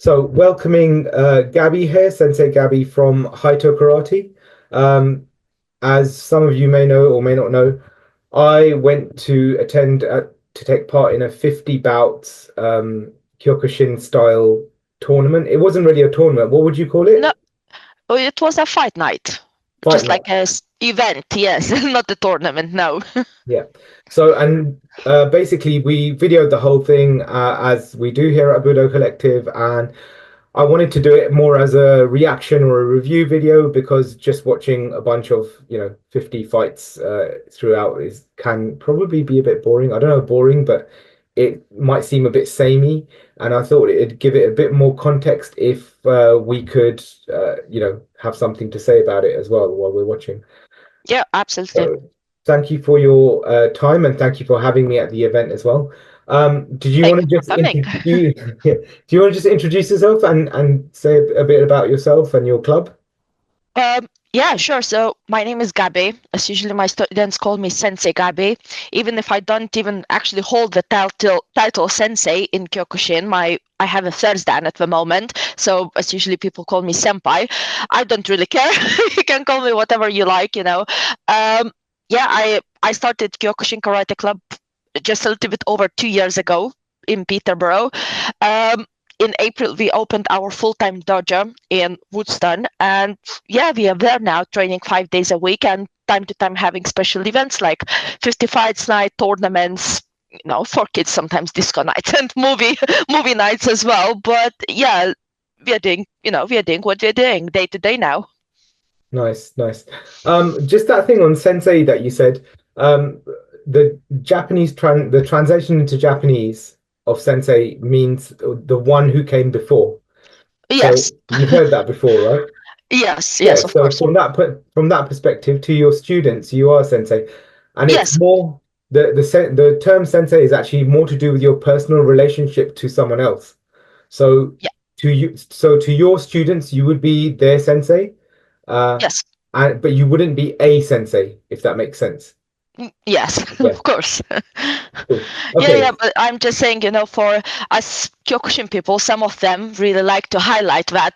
So welcoming Gabby here, Sensei Gabby from Haito Karate. Um, as some of you may know or may not know, I went to to take part in a 50 bouts Kyokushin style tournament. It wasn't really a tournament. What would you call No, it? oh, it was a fight night, Fight just night. like a event. Yes, not a tournament. No. Yeah. So, and basically, we videoed the whole thing as we do here at Budo Collective, and I wanted to do it more as a reaction or a review video because just watching a bunch of, 50 fights throughout is can probably be a bit boring. I don't know, boring, but it might seem a bit samey. And I thought it'd give it a bit more context if we could, have something to say about it as well while we're watching. Yeah, absolutely. So thank you for your time and thank you for having me at the event as well. Did you Thank want to you for just coming. introduce, do you want to just introduce yourself and say a bit about yourself and your club? Yeah, sure. So my name is Gabi. As usually my students call me Sensei Gabi. Even if I don't even actually hold the title Sensei in Kyokushin, I have a third dan at the moment. So as usually people call me Senpai. I don't really care. You can call me whatever you like. Yeah, I started Kyokushin Karate Club just a little bit over 2 years ago in Peterborough. Um, in April, we opened our full-time dojo in Woodstone, and yeah, we are there now, training 5 days a week, and time to time having special events like 50 fights night, tournaments. For kids sometimes disco nights and movie nights as well. But yeah, we are doing what we're doing day to day now. Nice, nice. Just that thing on sensei that you said, um, the the translation into Japanese of sensei means the one who came before. So Yes, you've heard that before, right? yes, Yeah, yes, of so course. from that perspective, to your students, you are sensei, and it's Yes, more the term sensei is actually more to do with your personal relationship to someone else. So yeah, to your students, you would be their sensei, uh, yes. and but you wouldn't be a sensei, if that makes sense. Yes, Yeah, of course. cool. Yeah, Okay, yeah, but I'm just saying, for us Kyokushin people, some of them really like to highlight that,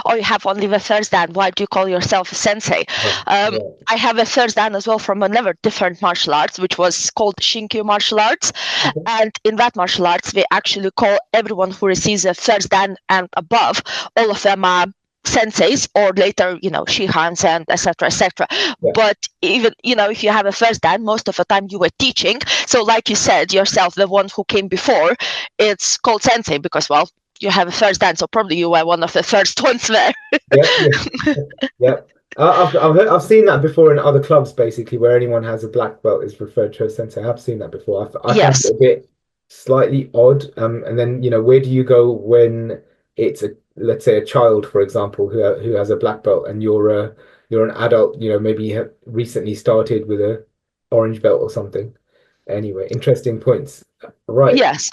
oh, you have only the first dan. Why do you call yourself a sensei? yeah. I have a first dan as well from another different martial arts, which was called Shinkyu martial arts. Okay. And in that martial arts, we actually call everyone who receives a first dan and above, all of them are senseis or later, shihans and etc. etc. Yeah. But even, if you have a first dan, most of the time you were teaching. So like you said yourself, the one who came before, it's called sensei because, well, you have a first dan, so probably you were one of the first ones there. Yeah, yeah, yeah. I've seen that before in other clubs, basically, where anyone has a black belt is referred to as sensei. I've seen that before. I find it Yes. a bit slightly odd. And then where do you go when it's a let's say a child, for example, who has a black belt, and you're an adult, maybe you have recently started with a orange belt or something. Anyway, interesting points. Right. Yes.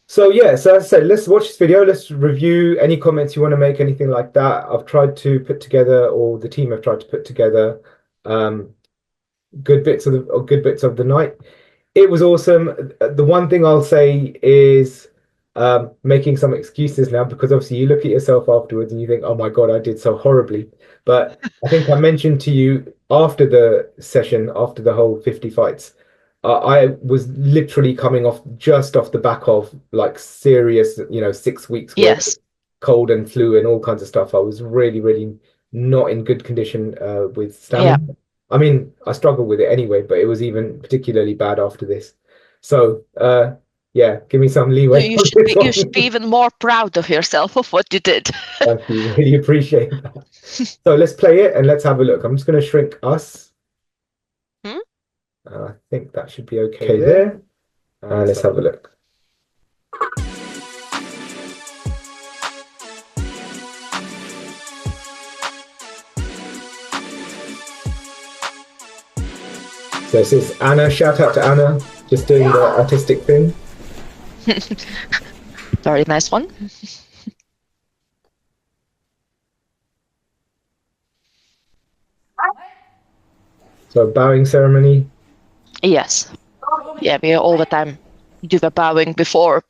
So yeah, so as I said, let's watch this video. Let's review any comments you want to make, anything like that. I've tried to put together, or the team have tried to put together, um, good bits of the night. It was awesome. The one thing I'll say is making some excuses now because obviously you look at yourself afterwards and you think, oh my God, I did so horribly. But I think I mentioned to you after the session, after the whole 50 fights, I was literally coming off just off the back of like serious, 6 weeks worth of Yes. cold and flu and all kinds of stuff. I was really, really not in good condition with Yeah. stamina. I mean, I struggle with it anyway, but it was even particularly bad after this. So, yeah, give me some No, leeway you on should this be you should be one. even more proud of yourself of what you did. Thank you. Really appreciate that. So let's play it and let's have a look. I'm just going to shrink us. Hmm? I think that should be okay there. Let's have a look. So this is Anna. Shout out to Anna, just doing the artistic thing. Very nice one. So bowing ceremony. Yes. Yeah, we all the time do the bowing before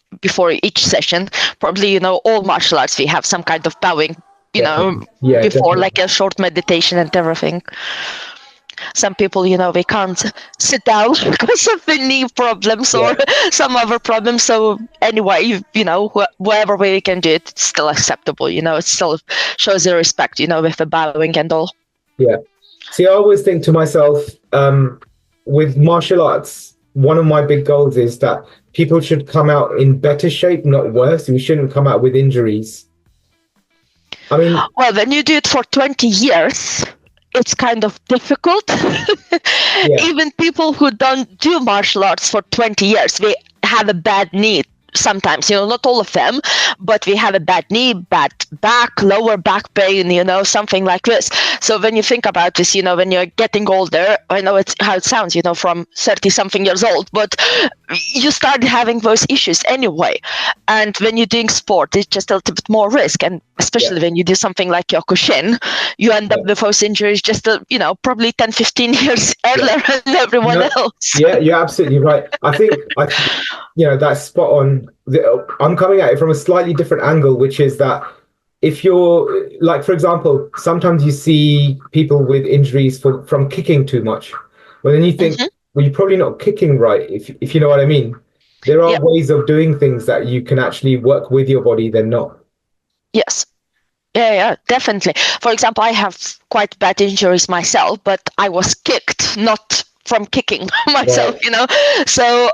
each session, probably, all martial arts, we have some kind of bowing, Yeah, before, definitely. like a short meditation and everything. Some people, they can't sit down because of the knee problems or Yeah, some other problems. So anyway, whatever way we can do it, it's still acceptable. It still shows the respect, with the bowing and all. yeah. See, I always think to myself, with martial arts, one of my big goals is that people should come out in better shape, not worse. We shouldn't come out with injuries. I mean, Well, when you do it for 20 years, it's kind of difficult. yeah, Even people who don't do martial arts for 20 years, they have a bad knee sometimes, not all of them, but we have a bad knee, bad back, lower back pain, something like this. So when you think about this, when you're getting older, I know it's how it sounds, from 30 something years old, but you start having those issues anyway. And when you're doing sport, it's just a little bit more risk. And especially yeah, when you do something like Kyokushin, you end up yeah, with those injuries just, probably 10, 15 years yeah. earlier than everyone No, else. yeah, you're absolutely right. I think that's spot on. I'm coming at it from a slightly different angle, which is that if you're like, for example, sometimes you see people with injuries from kicking too much. Well, then you think, Hmm. well, you're probably not kicking right, if you know what I mean. There are Yeah. ways of doing things that you can actually work with your body than not. Yes. Yeah, definitely. For example, I have quite bad injuries myself, but I was kicked, not from kicking myself, Right. So,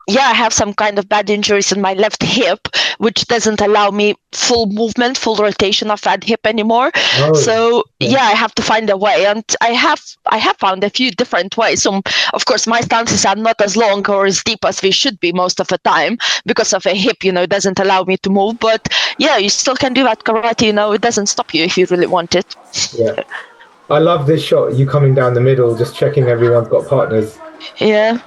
yeah, I have some kind of bad injuries in my left hip, which doesn't allow me full movement, full rotation of that hip anymore. Oh, So, yeah, yeah, I have to find a way, and I have found a few different ways. So, of course, my stances are not as long or as deep as they should be most of the time because of a hip, doesn't allow me to move. But yeah, you still can do that karate, it doesn't stop you if you really want it. yeah. I love this shot. You coming down the middle, just checking everyone's got partners. Yeah.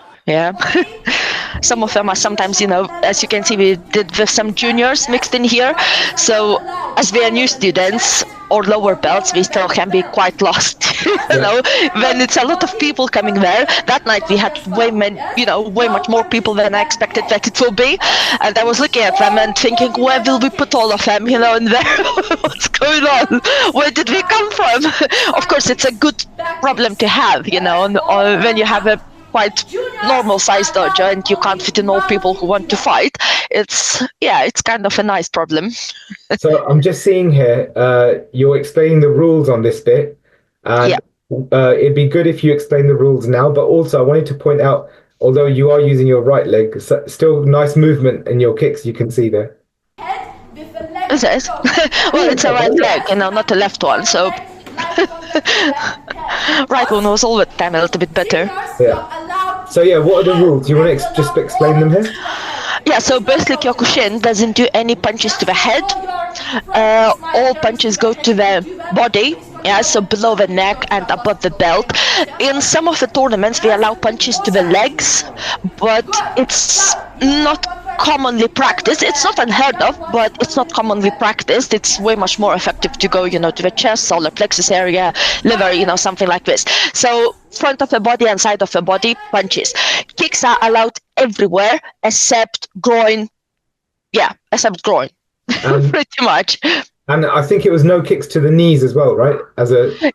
Some of them are sometimes, as you can see, we did with some juniors mixed in here. So as we are new students or lower belts, we still can be quite lost. Yeah, When it's a lot of people coming there. That night we had way much more people than I expected that it will be. And I was looking at them and thinking, where will we put all of them, in there? What's going on? Where did we come from? Of course, it's a good problem to have, when you have a quite normal sized dojo and you can't fit in all people who want to fight. It's kind of a nice problem. so I'm just seeing here, you're explaining the rules on this bit, Yeah. and it'd be good if you explain the rules now. But also, I wanted to point out, although you are using your right leg, still nice movement in your kicks. You can see there. Is it? Well, it's a right leg, not a left one, so right one was all the time a little bit better. Yeah. So yeah, what are the rules? Do you want to just explain them here? Yeah, so basically Kyokushin doesn't do any punches to the head. All punches go to the body. Yeah, so below the neck and above the belt. In some of the tournaments, we allow punches to the legs, but it's not commonly practiced. It's not unheard of, but it's not commonly practiced. It's way much more effective to go, to the chest, solar plexus area, liver, something like this. So front of the body and side of the body, punches. Kicks are allowed everywhere except groin. Yeah, except groin, And pretty much. and I think it was no kicks to the knees as well, right?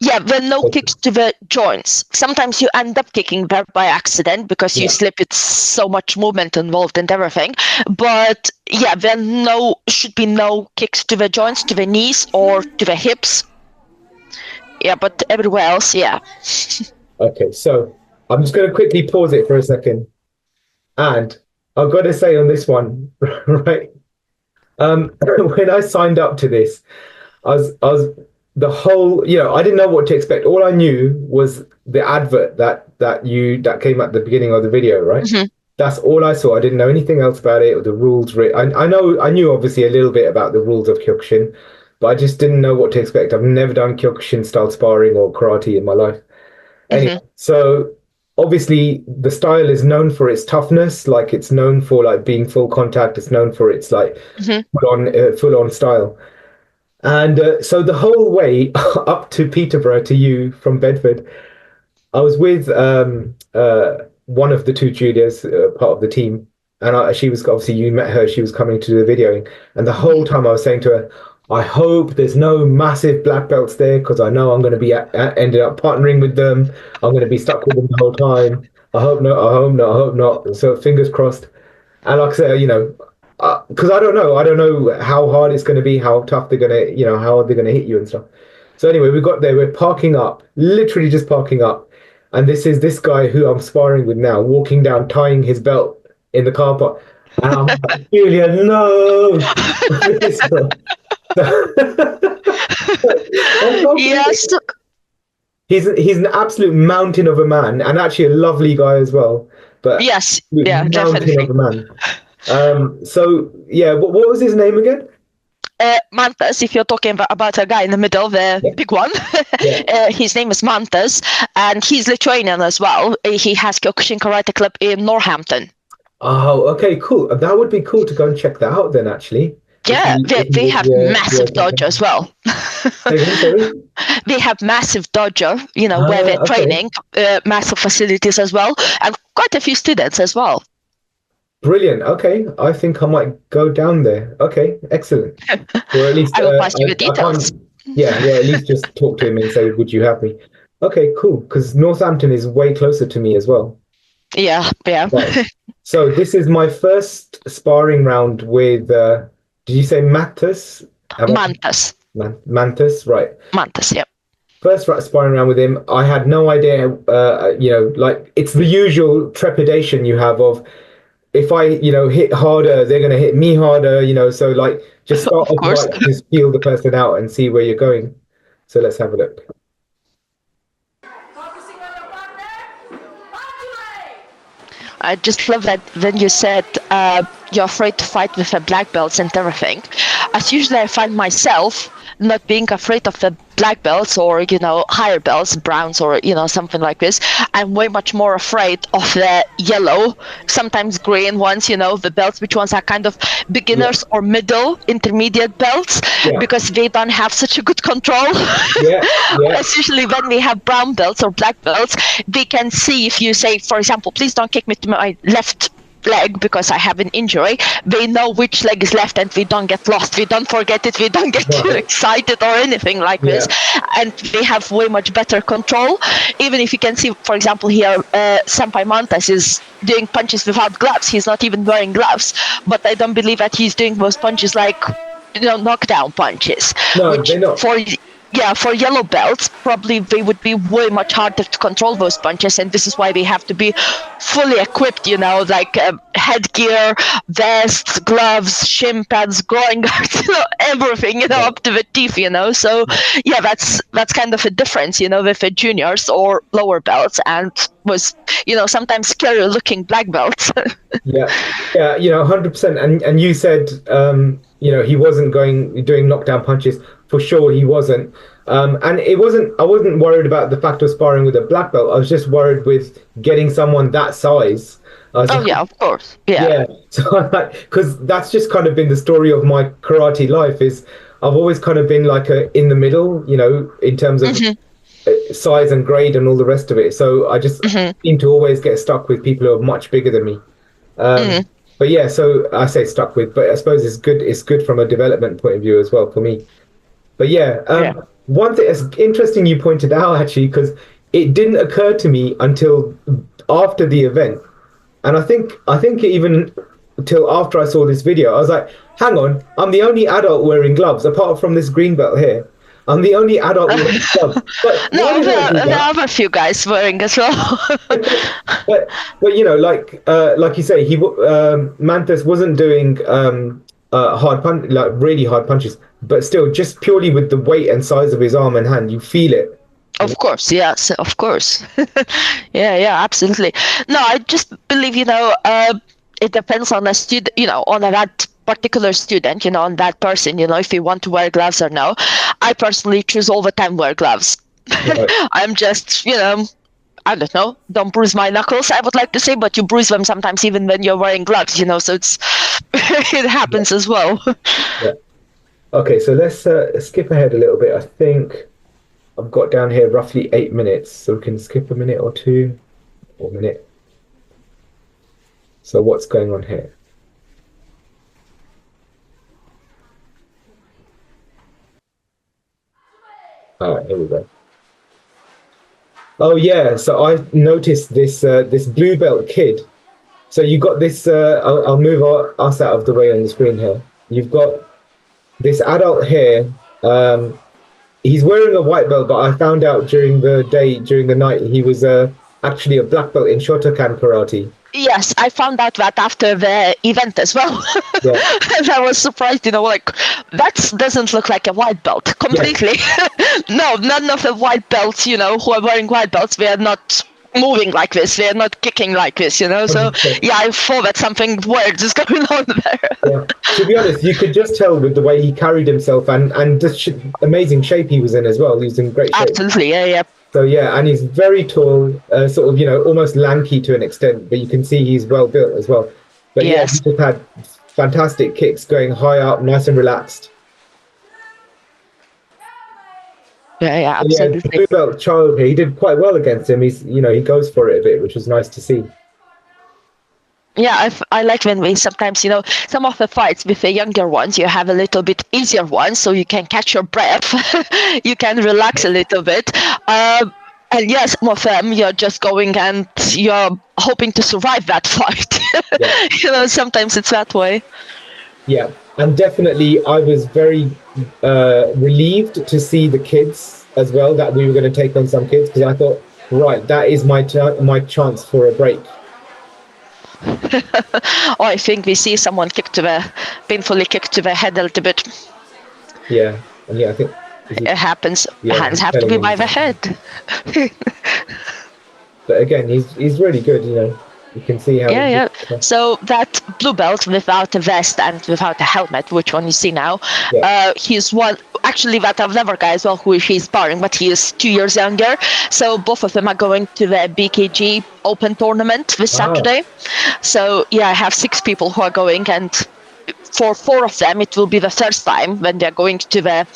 Yeah, there are no kicks to the joints. Sometimes you end up kicking there by accident because you Yeah. slip. It's so much movement involved and everything. But yeah, there should be no kicks to the joints, to the knees, or to the hips. Yeah, but everywhere else, yeah. Okay, so I'm just going to quickly pause it for a second, and I've got to say on this one, right? When I signed up to this, I was the whole, I didn't know what to expect. All I knew was the advert that came at the beginning of the video, right? Mm-hmm. That's all I saw. I didn't know anything else about it or the rules. I knew obviously a little bit about the rules of Kyokushin, but I just didn't know what to expect. I've never done Kyokushin style sparring or karate in my life. Anyway, Mm-hmm. so obviously the style is known for its toughness, like it's known for like being full contact. It's known for its like Mm-hmm. full on style. And so the whole way up to Peterborough to you from Bedford, I was with one of the two juniors, part of the team, and she was obviously you met her. She was coming to do the videoing, and the whole time I was saying to her, "I hope there's no massive black belts there because I know I'm going to be ended up partnering with them. I'm going to be stuck with them the whole time. I hope not. I hope not. I hope not." So fingers crossed. And like I said, because I don't know how hard it's going to be, how tough they're going to, how hard they're going to hit you and stuff. So anyway, we got there. We're parking up, literally just parking up, and this is this guy who I'm sparring with now, walking down, tying his belt in the car park, and I'm like, Julia, no. Yes. He's an absolute mountain of a man, and actually a lovely guy as well. But Yes. absolute Yeah, mountain definitely. of a man. So yeah, what was his name again? Mantas, if you're talking about a guy in the middle, the Yeah, big one, yeah. his name is Mantas, and he's Lithuanian as well. He has Kyokushin Karate Club in Northampton. Oh, okay, cool. That would be cool to go and check that out then, actually. Yeah, they If have massive dojo as well. Say again, sorry. They have massive dojo, where they're Okay. training, massive facilities as well, and quite a few students as well. Brilliant. Okay, I think I might go down there. Okay, excellent. Or at least I will pass you the I details. can't. Yeah, well, at least just talk to him and say, "Would you have me?" Okay, cool. Because Northampton is way closer to me as well. Yeah, yeah. Right. So this is my first sparring round with. Did you say Matus? Mantas. Mantus, right? Mantas, yeah. First sparring round with him, I had no idea. Like it's the usual trepidation you have of if I, hit harder, they're going to hit me harder. So like just start Of off course. light, just feel the person out and see where you're going. So let's have a look. I just love that when you said you're afraid to fight with the black belts and everything. As usually I find myself not being afraid of the black belts or, higher belts, browns or, something like this. I'm way much more afraid of the yellow, sometimes green ones, the belts, which ones are kind of Yeah, beginners or middle, intermediate belts, yeah, because they don't have such a good control. yeah, yeah, As usually when we have brown belts or black belts, they can see if you say, for example, please don't kick me to my left leg because I have an injury. They know which leg is left and we don't get lost. We don't forget it. We don't get too right, excited or anything like this. yeah, And they have way much better control. Even if you can see, for example, here, Senpai Mantas is doing punches without gloves. He's not even wearing gloves. But I don't believe that he's doing those punches like, knockdown punches, no, which they're not. for yellow belts, probably they would be way much harder to control those punches, and this is why they have to be fully equipped, like headgear, vests, gloves, shin pads, groin guards, everything, Yeah, up to the teeth, So, yeah, that's kind of a difference, with the juniors or lower belts, and was, sometimes scary looking black belts. yeah, yeah, 100%. And you said, he wasn't doing knockdown punches. For sure, he wasn't. And it wasn't. I wasn't worried about the fact of sparring with a black belt. I was just worried with getting someone that size. I was Oh, like, yeah, of course. Yeah. yeah. So, because that's just kind of been the story of my karate life. Is I've always kind of been like in the middle, in terms of Hmm. size and grade and all the rest of it. So I just Hmm. seem to always get stuck with people who are much bigger than me. Hmm. But yeah, so I say stuck with, but I suppose it's good. It's good from a development point of view as well for me. But yeah, Yeah. one thing that's interesting you pointed out actually, because it didn't occur to me until after the event, and I think even till after I saw this video, I was like, hang on, I'm the only adult wearing gloves apart from this green belt here. I'm the only adult wearing gloves. But why No, did I do there that? are a few guys wearing as well. But like you say, Manthus wasn't doing like really hard punches, but still just purely with the weight and size of his arm and hand, you feel it. Of course, yes, of course. Yeah, absolutely. No, I just believe, it depends on the student, on that particular student, on that person, if you want to wear gloves or no. I personally choose all the time wear gloves. Right. I'm just, I don't know, don't bruise my knuckles, I would like to say, but you bruise them sometimes even when you're wearing gloves, so it's it Yeah. happens as well. Yeah. Okay, so let's skip ahead a little bit. I think I've got down here roughly 8 minutes, so we can skip a minute or two, or a minute. So what's going on here? All right, here we go. Oh yeah, so I noticed this blue belt kid. So you got this. I'll move us out of the way on the screen here. You've got this adult here. He's wearing a white belt, but I found out during the night, he was actually a black belt in Shotokan karate. Yes, I found out that after the event as well. Yeah. And I was surprised, like, that doesn't look like a white belt completely. Yeah. No, none of the white belts, who are wearing white belts, they are not moving like this. They are not kicking like this, So, yeah, I thought that something weird is going on there. Yeah. To be honest, you could just tell with the way he carried himself and the amazing shape he was in as well. He was in great shape. Absolutely, yeah. So yeah, and he's very tall, sort of, almost lanky to an extent, but you can see he's well built as well. But yes. Yeah, he just had fantastic kicks going high up, nice and relaxed. Yeah, absolutely. Yeah, blue belt child here, he did quite well against him. He's, he goes for it a bit, which was nice to see. Yeah, I like when we sometimes, some of the fights with the younger ones, you have a little bit easier ones, so you can catch your breath, you can relax a little bit. And yes, some of them, you're just going and you're hoping to survive that fight. Yeah. Sometimes it's that way. Yeah, and definitely I was very relieved to see the kids as well, that we were going to take on some kids, because I thought, right, that is my chance for a break. I think we see someone painfully kicked to the head a little bit. Yeah, and yeah, I think it happens. Yeah, hands have to be by the head. But again, he's really good, You can see how. Yeah. So that blue belt without a vest and without a helmet, which one you see now, he's one. Actually, that other guy as well, who he's sparring, but he is 2 years younger. So both of them are going to the BKG Open tournament this Saturday. So yeah, I have 6 people who are going, and for 4 of them, it will be the first time when they're going to the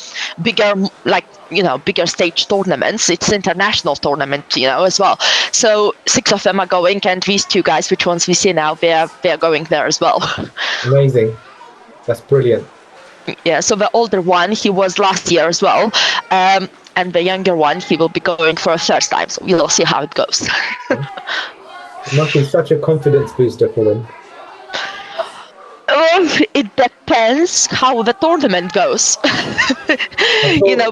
bigger, bigger stage tournaments. It's international tournament, as well. So 6 of them are going, and these 2 guys, which ones we see now, they're going there as well. Amazing. That's brilliant. Yeah, so the older one, he was last year as well. And the younger one, he will be going for a first time. So we'll see how it goes. It must be such a confidence booster for them. It depends how the tournament goes.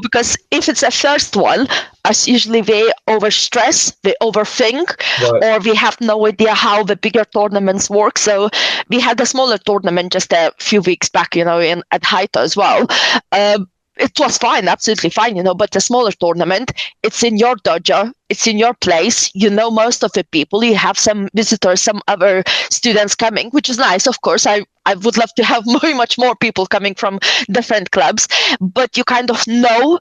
Because if it's a first one, as usually they overstress, they overthink, or we have no idea how the bigger tournaments work. So we had a smaller tournament just a few weeks back, at Haito as well. It was fine, absolutely fine, but the smaller tournament, it's in your dojo, it's in your place, most of the people, you have some visitors, some other students coming, which is nice, of course. I would love to have much more people coming from different clubs, but you kind of know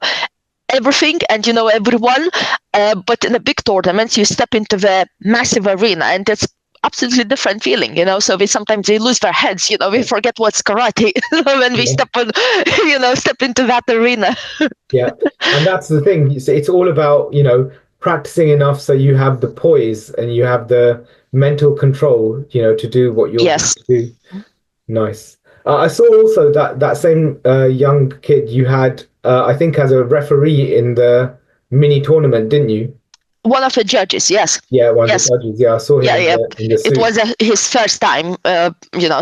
everything and everyone. But in a big tournament, you step into the massive arena, and it's absolutely different feeling, so sometimes they lose their heads, we forget what's karate when we step into that arena. Yeah, and that's the thing, it's all about practicing enough so you have the poise and you have the mental control to do what you're yes. to do. Nice. I saw also that same young kid you had I think as a referee in the mini tournament, didn't you? One of the judges, yes. Yeah, one of the judges. Yeah, I saw him in the suit. It was his first time,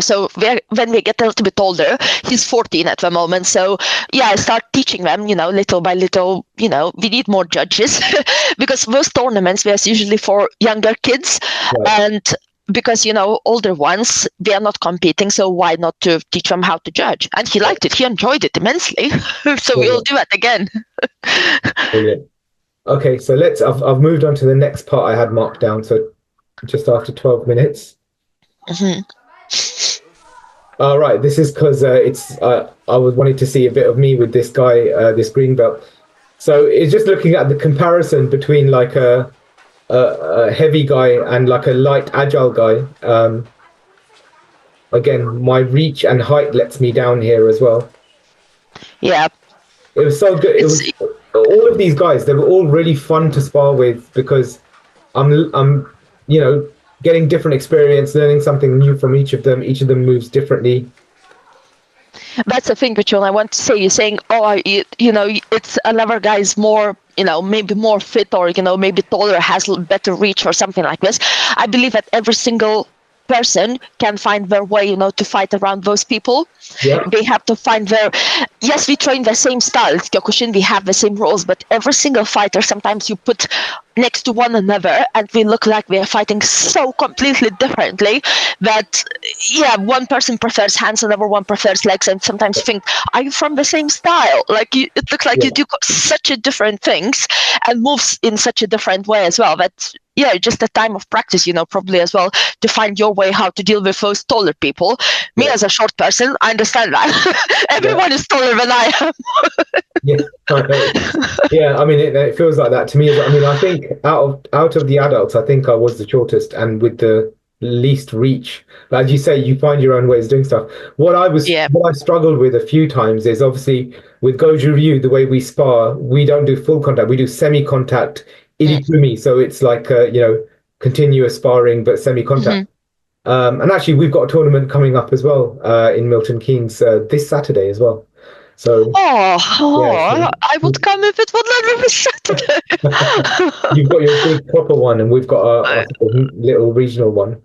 so when we get a little bit older, he's 14 at the moment. So, yeah, I start teaching them, little by little, we need more judges because those tournaments, they're usually for younger kids. Right. And because, older ones, they are not competing. So why not to teach them how to judge? And he liked it. He enjoyed it immensely. So we'll do it again. Brilliant. Okay, so I've moved on to the next part I had marked down, so just after 12 minutes. Mm-hmm. All right, this is because I was wanting to see a bit of me with this guy, this green belt. So it's just looking at the comparison between like a heavy guy and like a light, agile guy. Again, my reach and height lets me down here as well. Yeah. It was so good. All of these guys, they were all really fun to spar with because I'm getting different experience, learning something new from each of them. Each of them moves differently. That's the thing, Rachel. I want to say, you're saying, oh, you know, it's another guy's more, you know, maybe more fit, or, you know, maybe taller, has better reach or something like this. I believe that every single person can find their way, you know, to fight around those people. Yeah. They have to find their, yes, we train the same styles, Kyokushin, we have the same rules, but every single fighter, sometimes you put next to one another and we look like we are fighting so completely differently that, yeah, one person prefers hands, another one prefers legs, and sometimes you think, are you from the same style? Like, it looks like you do such a different things and moves in such a different way as well. That, yeah, just a time of practice, you know, probably as well, to find your way how to deal with those taller people. Me as a short person, I understand that. Everyone is taller than I am. Yeah, I mean, it feels like that to me. I mean, I think out of the adults, I think I was the shortest and with the least reach. But as you say, you find your own ways of doing stuff. What I struggled with a few times is obviously with Goju Ryu, the way we spar, we don't do full contact, we do semi-contact irikumi. So it's like you know, continuous sparring but semi-contact. And actually, we've got a tournament coming up as well in Milton Keynes this Saturday as well. So yeah, I would come if it would let me Saturday. you've got your big proper one, and we've got our little regional one.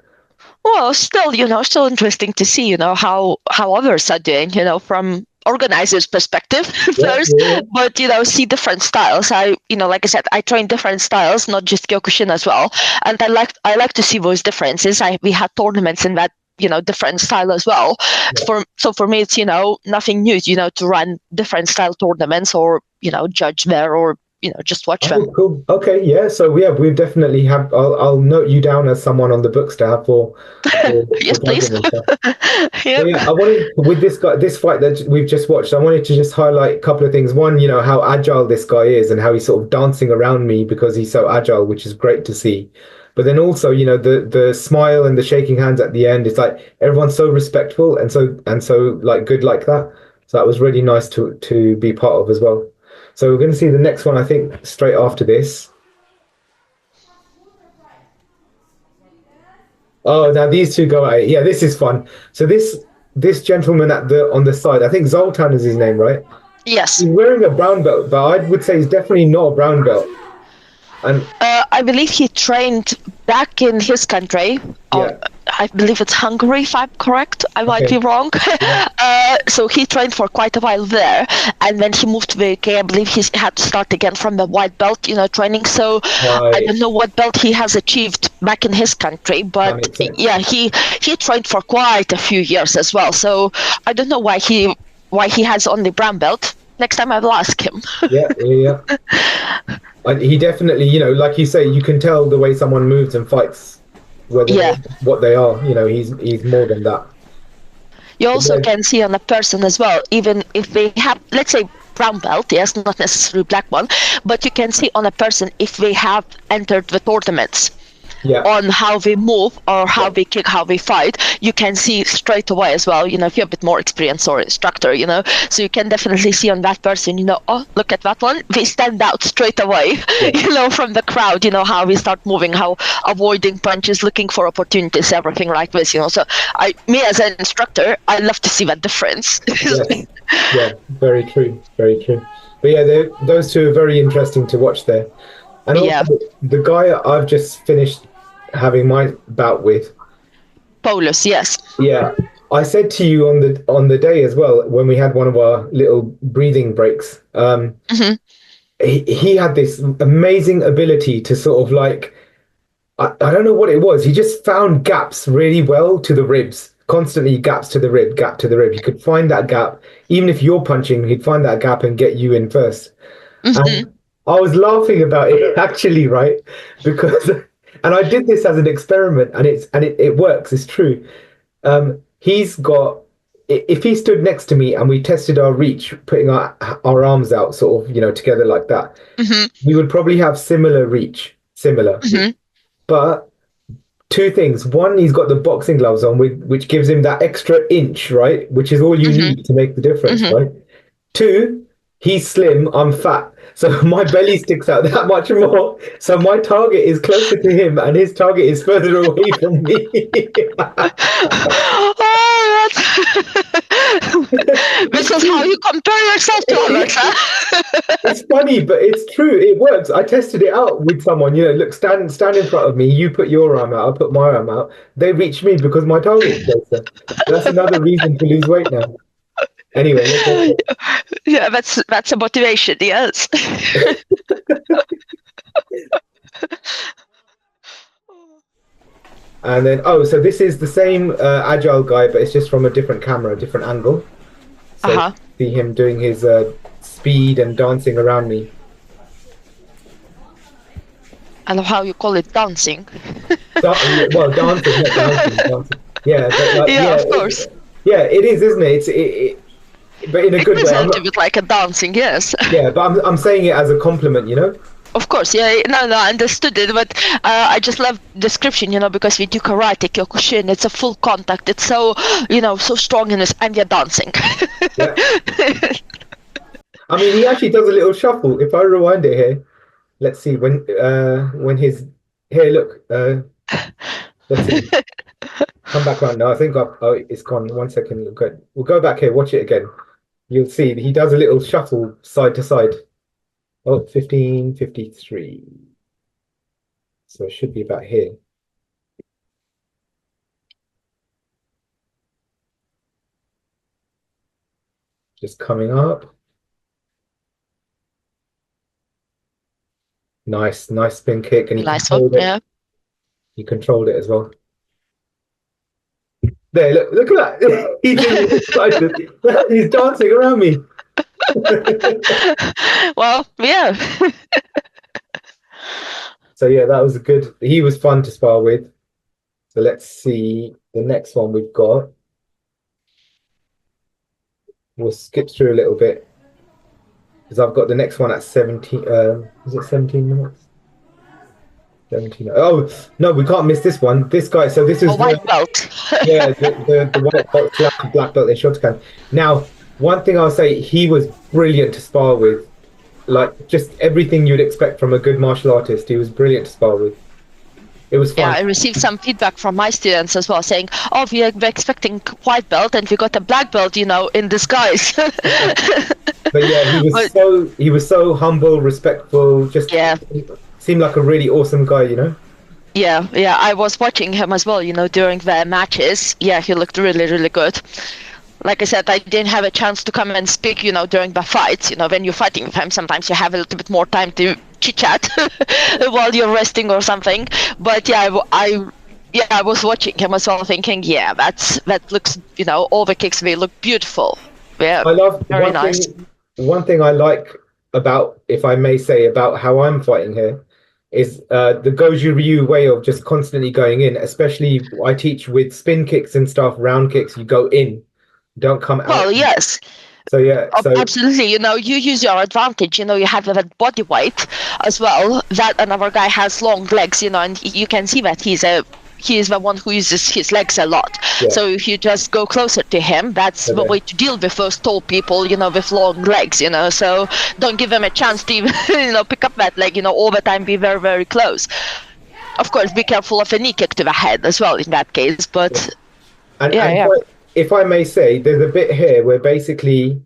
Well, still, you know, still interesting to see, you know, how others are doing, you know, from organizers' perspective first, but, you know, see different styles. I, you know, like I said, I train different styles, not just Kyokushin as well, and I like to see those differences. We had tournaments in that, you know, different style as well. For me, it's, you know, nothing new, you know, to run different style tournaments or, you know, judge there, or, you know, just watch them. Cool. Okay, yeah. So yeah, we definitely have. I'll note you down as someone on the books to have for yes, please. Yeah, I wanted with this fight that we've just watched. I wanted to just highlight a couple of things. One, you know, how agile this guy is and how he's sort of dancing around me because he's so agile, which is great to see. But then also, you know, the smile and the shaking hands at the end. It's like everyone's so respectful and so like good like that. So that was really nice to be part of as well. So we're going to see the next one, I think, straight after this. Oh, now these two go at it. Yeah, this is fun. So this gentleman on the side, I think Zoltan is his name, right? Yes. He's wearing a brown belt, but I would say he's definitely not a brown belt. And I believe he trained back in his country. I believe it's Hungary, if I'm correct. I might be wrong. So he trained for quite a while there, and then he moved to the UK. I believe he had to start again from the white belt, you know, training. So I don't know what belt he has achieved back in his country, but yeah, he trained for quite a few years as well. So I don't know why he has only brown belt. Next time I will ask him. Yeah. He definitely, you know, like you say, you can tell the way someone moves and fights what they are. You know, he's more than that. You also can see on a person as well, even if they have, let's say, brown belt, yes, not necessarily black one, but you can see on a person if they have entered the tournaments. On how they move or how they kick, how they fight, you can see straight away as well, you know, if you're a bit more experienced or instructor, you know, so you can definitely see on that person, you know, oh, look at that one, they stand out straight away, you know, from the crowd, you know, how we start moving, how avoiding punches, looking for opportunities, everything like this, you know. So me as an instructor, I love to see that difference. Yeah, very true. But yeah, those two are very interesting to watch there. And also the guy I've just finished having my bout with, Paulus, yes. Yeah, I said to you on the day as well when we had one of our little breathing breaks. He had this amazing ability to sort of like I don't know what it was. He just found gaps really well to the ribs. Constantly gaps to the rib, gap to the rib. He could find that gap. Even if you're punching, he'd find that gap and get you in first. And I was laughing about it actually, right? Because and I did this as an experiment, and it works. It's true. He's got. If he stood next to me and we tested our reach, putting our arms out, sort of, you know, together like that, we would probably have similar reach, But two things. One, he's got the boxing gloves on, which gives him that extra inch, right? Which is all you need to make the difference, right? Two, He's slim, I'm fat. So my belly sticks out that much more. So my target is closer to him and his target is further away from me. Oh, this It's is how true. you compare yourself to others, huh? It's funny, but it's true. It works. I tested it out with someone. Look, stand in front of me. You put your arm out. I put my arm out. They reach me because my target's closer. That's another reason to lose weight now. Anyway, let's go. Yeah, that's a motivation, yes. And then, oh, so this is the same agile guy, but it's just from a different camera, a different angle. So Uh-huh. see him doing his speed and dancing around me. I love how you call it dancing. Well, dancing, not dancing, dancing. Yeah, but like, Yeah, of course. yeah, it is, isn't it? But in a It good is way. a little bit like a dancing, yes. Yeah, but I'm saying it as a compliment, you know? Of course, yeah, no, I understood it, but I just love description, because we do karate, Kyokushin, it's a full contact, it's so, so strong in this, and you're dancing. Yeah. I mean, he actually does a little shuffle. If I rewind it here, let's see when his here, look, let's see. Come back around. No, I think it's gone. 1 second. We'll go back here. Watch it again. You'll see he does a little shuffle side to side. Oh, 15:53. So it should be about here. Just coming up. Nice spin kick, and he Nice one, controlled it. yeah. He controlled it as well. There, look at that. He's really excited. He's dancing around me. Well, yeah. So yeah, that was a good. He was fun to spar with. So let's see the next one we've got. We'll skip through a little bit because I've got the next one at 17. Is it 17 minutes? 17. Oh no, we can't miss this one. This guy. So this A is white belt. yeah, the white belt slash black belt in Shotokan. Now, one thing I'll say, he was brilliant to spar with. Like just everything you'd expect from a good martial artist. He was brilliant to spar with. It was Yeah, fun. I received some feedback from my students as well, saying, "Oh, we're expecting white belt, and we got a black belt, in disguise." But yeah, But he was so humble, respectful, just yeah, seemed like a really awesome guy, you know? yeah, I was watching him as well, during the matches. Yeah, he looked really, really good. Like I said, I didn't have a chance to come and speak, during the fights. When you're fighting with him, sometimes you have a little bit more time to chit chat while you're resting or something. But yeah, I was watching him as well, thinking, yeah, that looks, all the kicks, they look beautiful. Yeah, I love very nice. one thing I like about, if I may say, about how I'm fighting here is the Goju Ryu way of just constantly going in, especially I teach with spin kicks and stuff, round kicks, you go in, don't come out. Well, yes, So yeah, so absolutely. You use your advantage. You have that body weight as well. That another guy has long legs. And you can see that he is the one who uses his legs a lot. yeah, So if you just go closer to him, that's the okay. way to deal with those tall people. With long legs. So don't give them a chance to even, pick up that leg. All the time. Be very, very close. Of course, be careful of a knee kick to the head as well in that case. But yeah, And yeah. if I may say, there's a bit here where basically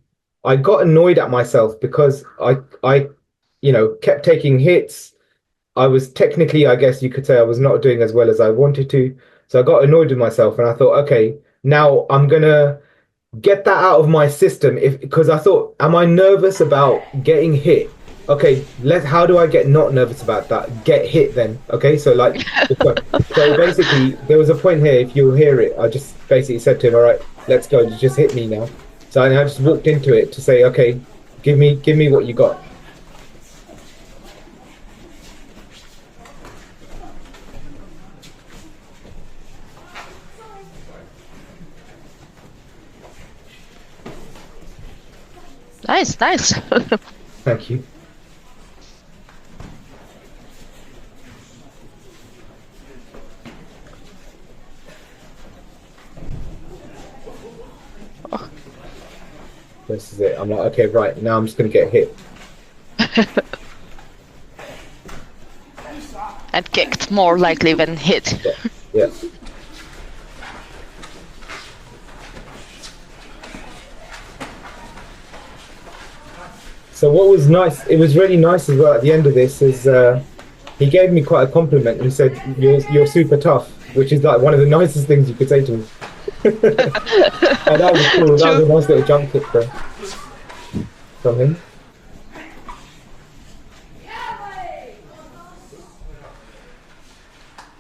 I got annoyed at myself because I kept taking hits. I was technically, I guess you could say, I was not doing as well as I wanted to. So I got annoyed with myself and I thought, okay, now I'm gonna get that out of my system because I thought, am I nervous about getting hit? Okay, how do I get not nervous about that? Get hit then. Okay, so like so basically there was a point here, if you'll hear it, I just basically said to him, all right, let's go, you just hit me now. So I just walked into it to say, okay, give me what you got. Nice, nice. Thank you. This is it. I'm like, okay, right, now I'm just going to get hit. And kicked, more likely than hit. Yeah. Yeah. So what was nice, it was really nice as well at the end of this, is he gave me quite a compliment. He said, you're super tough, which is like one of the nicest things you could say to me. And that was cool. That was a nice little jump kick from him.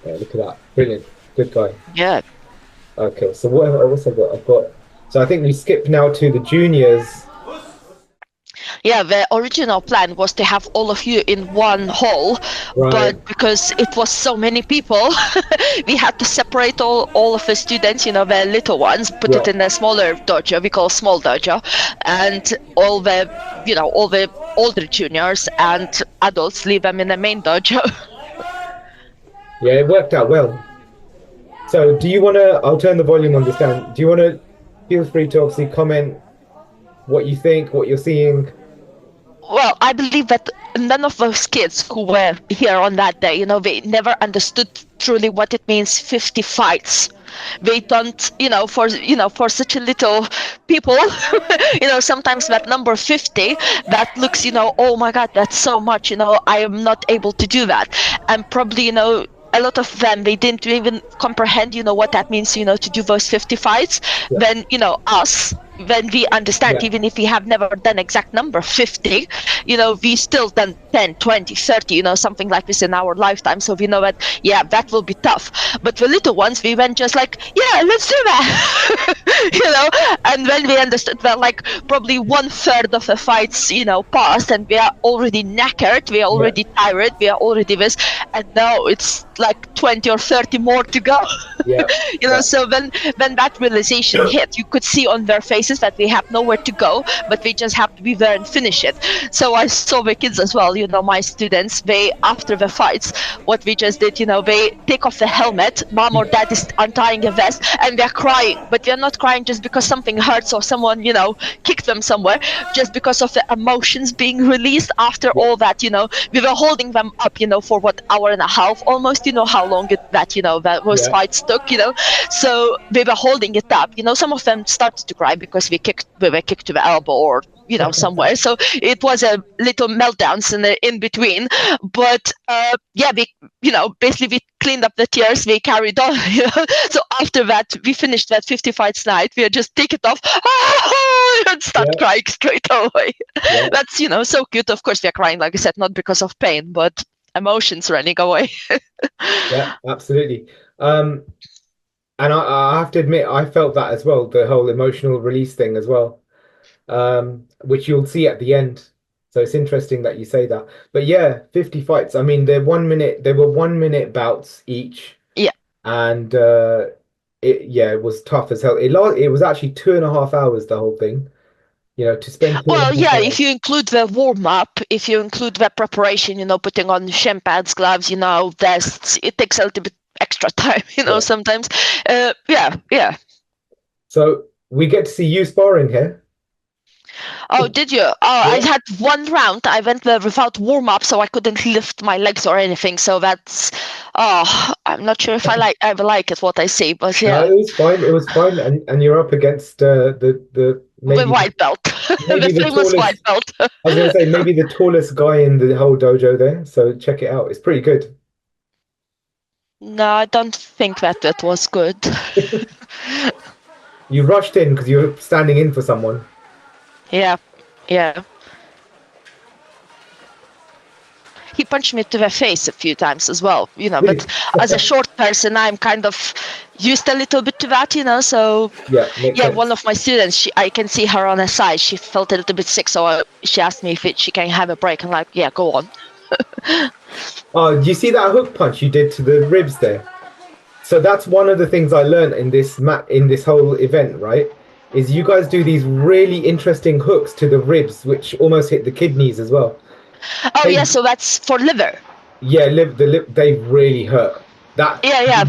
Yeah, look at that. Brilliant. Good guy. Yeah. Okay, so what else I've got? So I think we skip now to the juniors. Yeah, the original plan was to have all of you in one hall, Right. but because it was so many people, we had to separate all of the students, the little ones, put it in a smaller dojo, we call small dojo, and all the older juniors and adults, leave them in the main dojo. Yeah, it worked out well. So do you want to, I'll turn the volume on the stand. Do you want to, feel free to obviously comment what you think, what you're seeing. Well, I believe that none of those kids who were here on that day, they never understood truly what it means 50 fights. They don't, for such a little people, sometimes that number 50, that looks, oh my God, that's so much, I am not able to do that. And probably, a lot of them, they didn't even comprehend, what that means, to do those 50 fights. Yeah. Then, us, when we understand, even if we have never done exact number 50, we still done 10, 20, 30, something like this in our lifetime. So we know that, yeah, that will be tough. But the little ones, we went just like, yeah, let's do that. And when we understood that, like, probably 1/3 of the fights, passed, and we are already knackered, we are already tired, we are already this, and now it's like 20 or 30 more to go. Yeah. So when that realization hit, you could see on their faces that we have nowhere to go, but we just have to be there and finish it. So I saw the kids as well, my students, they, after the fights, what we just did, they take off the helmet, mom or dad is untying a vest, and they're crying, but they're not crying just because something hurts or someone, kicked them somewhere, just because of the emotions being released after all that, we were holding them up, for what, hour and a half almost, how long that those fights took, so we were holding it up, some of them started to cry because we were kicked to the elbow or somewhere, so it was a little meltdowns in between, but we basically we cleaned up the tears, we carried on, so after that we finished that 50 fights night, we just take it off and start crying straight away. That's so cute. Of course we are crying, like I said, not because of pain, but emotions running away. Yeah, absolutely. And I have to admit, I felt that as well, the whole emotional release thing as well, which you'll see at the end. So it's interesting that you say that. But yeah, 50 fights. I mean, they were 1 minute bouts each. Yeah. And it was tough as hell. It was actually 2.5 hours, the whole thing. To spend. Well, yeah, if you include the warm up, if you include the preparation, putting on shin pads, gloves, vests, it takes a little bit extra time, sometimes. Yeah. So we get to see you sparring here. Oh, did you? Oh, I had one round. I went there without warm up, so I couldn't lift my legs or anything. So that's, I'm not sure if I ever like it what I see, but yeah. No, it was fine, and you're up against the white belt, the famous white belt. I was going to say maybe the tallest guy in the whole dojo there. So check it out; it's pretty good. No, I don't think that was good. You rushed in because you were standing in for someone. Yeah. He punched me to the face a few times as well, but as a short person, I'm kind of used a little bit to that, so yeah, one of my students, I can see her on her side, she felt a little bit sick, so she asked me if she can have a break. I'm like, yeah, go on. Oh, do you see that hook punch you did to the ribs there? So that's one of the things I learned in this whole event, right? Is you guys do these really interesting hooks to the ribs, which almost hit the kidneys as well. Oh, yeah, so that's for liver. Yeah, they really hurt. That. Yeah.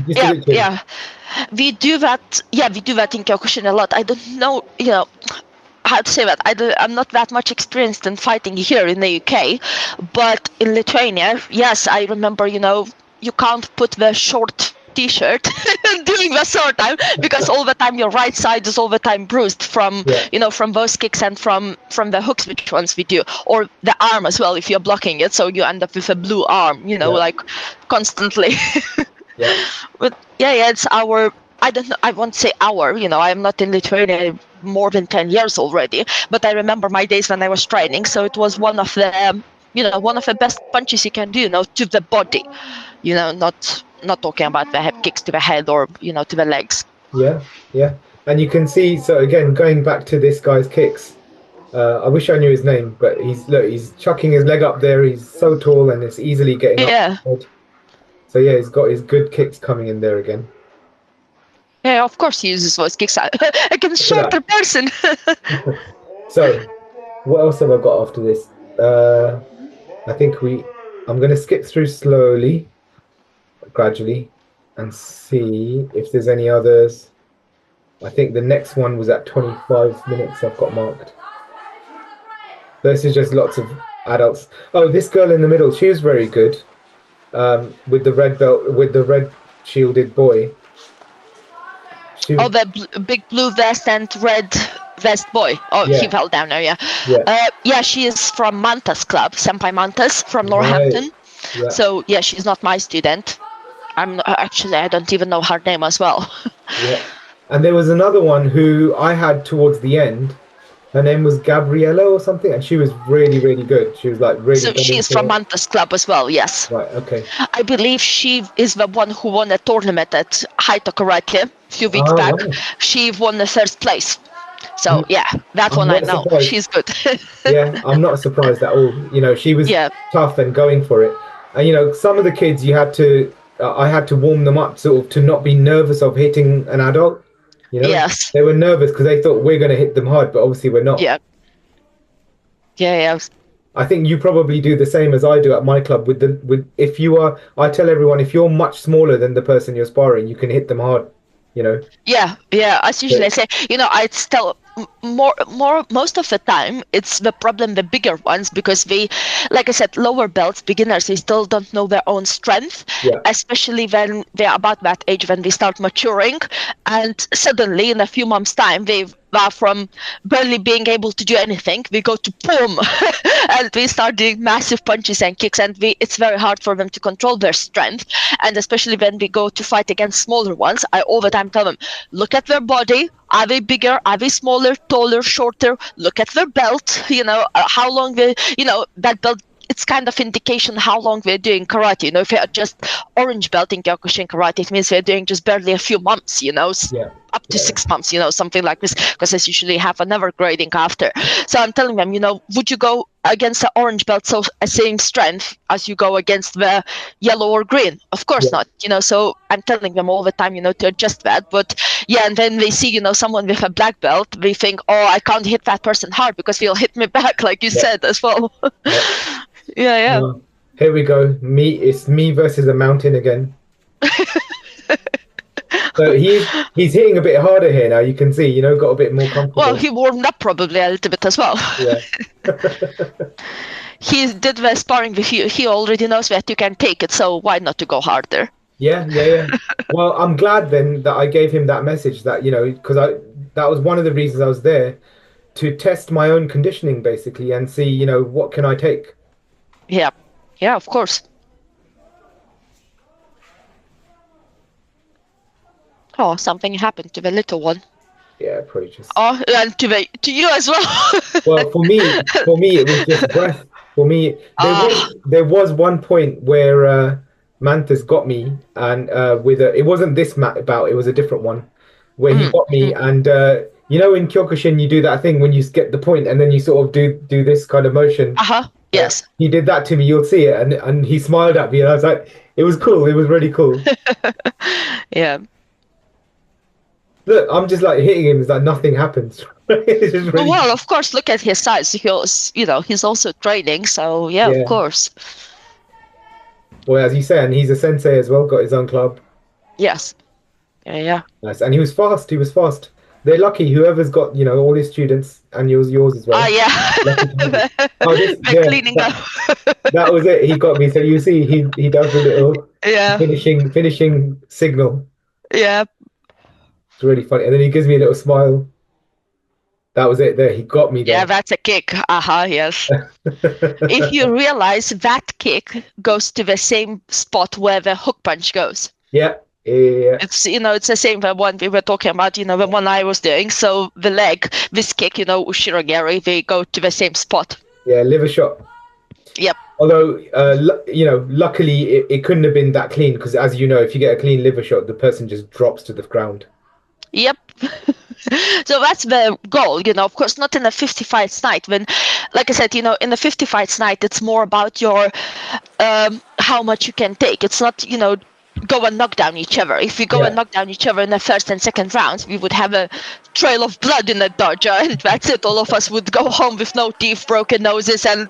We do that in Kyokushin a lot. I don't know, how to say that? I'm not that much experienced in fighting here in the UK, but in Lithuania, yes, I remember, you can't put the short t-shirt during the sword time because all the time your right side is all the time bruised from, Yeah. from those kicks and from the hooks, which ones we do, or the arm as well if you're blocking it, so you end up with a blue arm, like constantly. Yeah. But yeah, it's our. I don't know. I won't say our. I'm not in Lithuania more than 10 years already. But I remember my days when I was training. So it was one of the, one of the best punches you can do, to the body. Not talking about the kicks to the head or to the legs. Yeah. Yeah. And you can see, so again, going back to this guy's kicks, I wish I knew his name, but he's chucking his leg up there. He's so tall and it's easily getting up. Yeah. So yeah, he's got his good kicks coming in there again. Yeah, of course he uses those kicks against shorter person. So, what else have I got after this? I think I'm going to skip through slowly, gradually, and see if there's any others. I think the next one was at 25 minutes I've got marked. This is just lots of adults. Oh, this girl in the middle, she was very good. With the red belt, with the red shielded boy. The big blue vest and red vest boy. Oh, yeah. He fell down now, yeah. Yeah, she is from Mantas Club, Senpai Mantas from Northampton. Right. Yeah. So, yeah, she's not my student. I don't even know her name as well. Yeah. And there was another one who I had towards the end. Her name was Gabriella or something, and she was really, really good. She was like really. So she's from Mantas Club as well, yes. Right. Okay. I believe she is the one who won a tournament at Haito Karate a few weeks back. Wow. She won the first place. So yeah, that one I know. Surprised. She's good. Yeah, I'm not surprised at all. She was tough and going for it. And some of the kids I had to warm them up sort of to not be nervous of hitting an adult. Yes. They were nervous because they thought we're going to hit them hard, but obviously we're not. Yeah. Yeah. I think you probably do the same as I do at my club. I tell everyone if you're much smaller than the person you're sparring, you can hit them hard. Yeah. As usually I say, I tell most of the time it's the problem the bigger ones, because they, like I said, lower belts, beginners, they still don't know their own strength, especially when they're about that age when they start maturing, and suddenly in a few months time they are from barely being able to do anything, we go to boom and we start doing massive punches and kicks, and it's very hard for them to control their strength. And especially when we go to fight against smaller ones, I all the time tell them, look at their body. Are they bigger? Are they smaller, taller, shorter? Look at their belt. How long that belt. It's kind of indication how long we're doing karate. If you're just orange belt in Kyokushin karate, it means we're doing just barely a few months. Up to 6 months. Something like this, because I usually have another grading after. So I'm telling them, would you go against the orange belt so same strength as you go against the yellow or green? Of course not. So I'm telling them all the time, to adjust that. But yeah, and then they see, someone with a black belt, they think, oh, I can't hit that person hard because he'll hit me back, like you said as well. Yeah. Here we go. It's me versus a mountain again. So he's hitting a bit harder here now. You can see, got a bit more comfortable. Well, he warmed up probably a little bit as well. Yeah. He did the sparring with you. He already knows that you can take it, so why not to go harder? Yeah. Well, I'm glad then that I gave him that message that, because that was one of the reasons I was there, to test my own conditioning basically and see, what can I take? Yeah, of course. Oh, something happened to the little one. Yeah, probably just. Oh, and to you as well. Well, for me, it was just breath. For me, there was one point where Mantas got me, and it wasn't this bout, it was a different one, where he got me, and in Kyokushin you do that thing when you get the point, and then you sort of do this kind of motion. Yes. He did that to me. You'll see it, and he smiled at me, and I was like, it was cool. It was really cool. Yeah. Look, I'm just like hitting him. It's like nothing happens. It's just really... Well, of course, look at his size. He's also training, so yeah, of course. Well, as you say, and he's a sensei as well. Got his own club. Yes. Yeah. Nice, and he was fast. they're lucky. Whoever's got, all his students and yours as Ah, well. Lucky to have you. yeah. Oh, this, We're yeah, cleaning up. that was it. He got me. So you see, he does the little Yeah, finishing signal. yeah, It's really funny. And then he gives me a little smile. That was it there. He got me yeah. there. That's a kick. Yes. If you realize that kick goes to the same spot where the hook punch goes. Yeah, yeah, It's the same the one we were talking about, the one I was doing. So the leg, this kick, ushirogeri, they go to the same spot. yeah. Liver shot. Yep. Although, luckily it couldn't have been that clean because, as you know, if you get a clean liver shot, the person just drops to the ground. Yep. So that's the goal, of course, not in a 50 fights night. When, like I said, in a 50 fights night, it's more about your how much you can take. It's not, go and knock down each other. If we go and Yeah, knock down each other in the first and second rounds, we would have a trail of blood in the dojo, and that's it. All of us would go home with no teeth, broken noses, and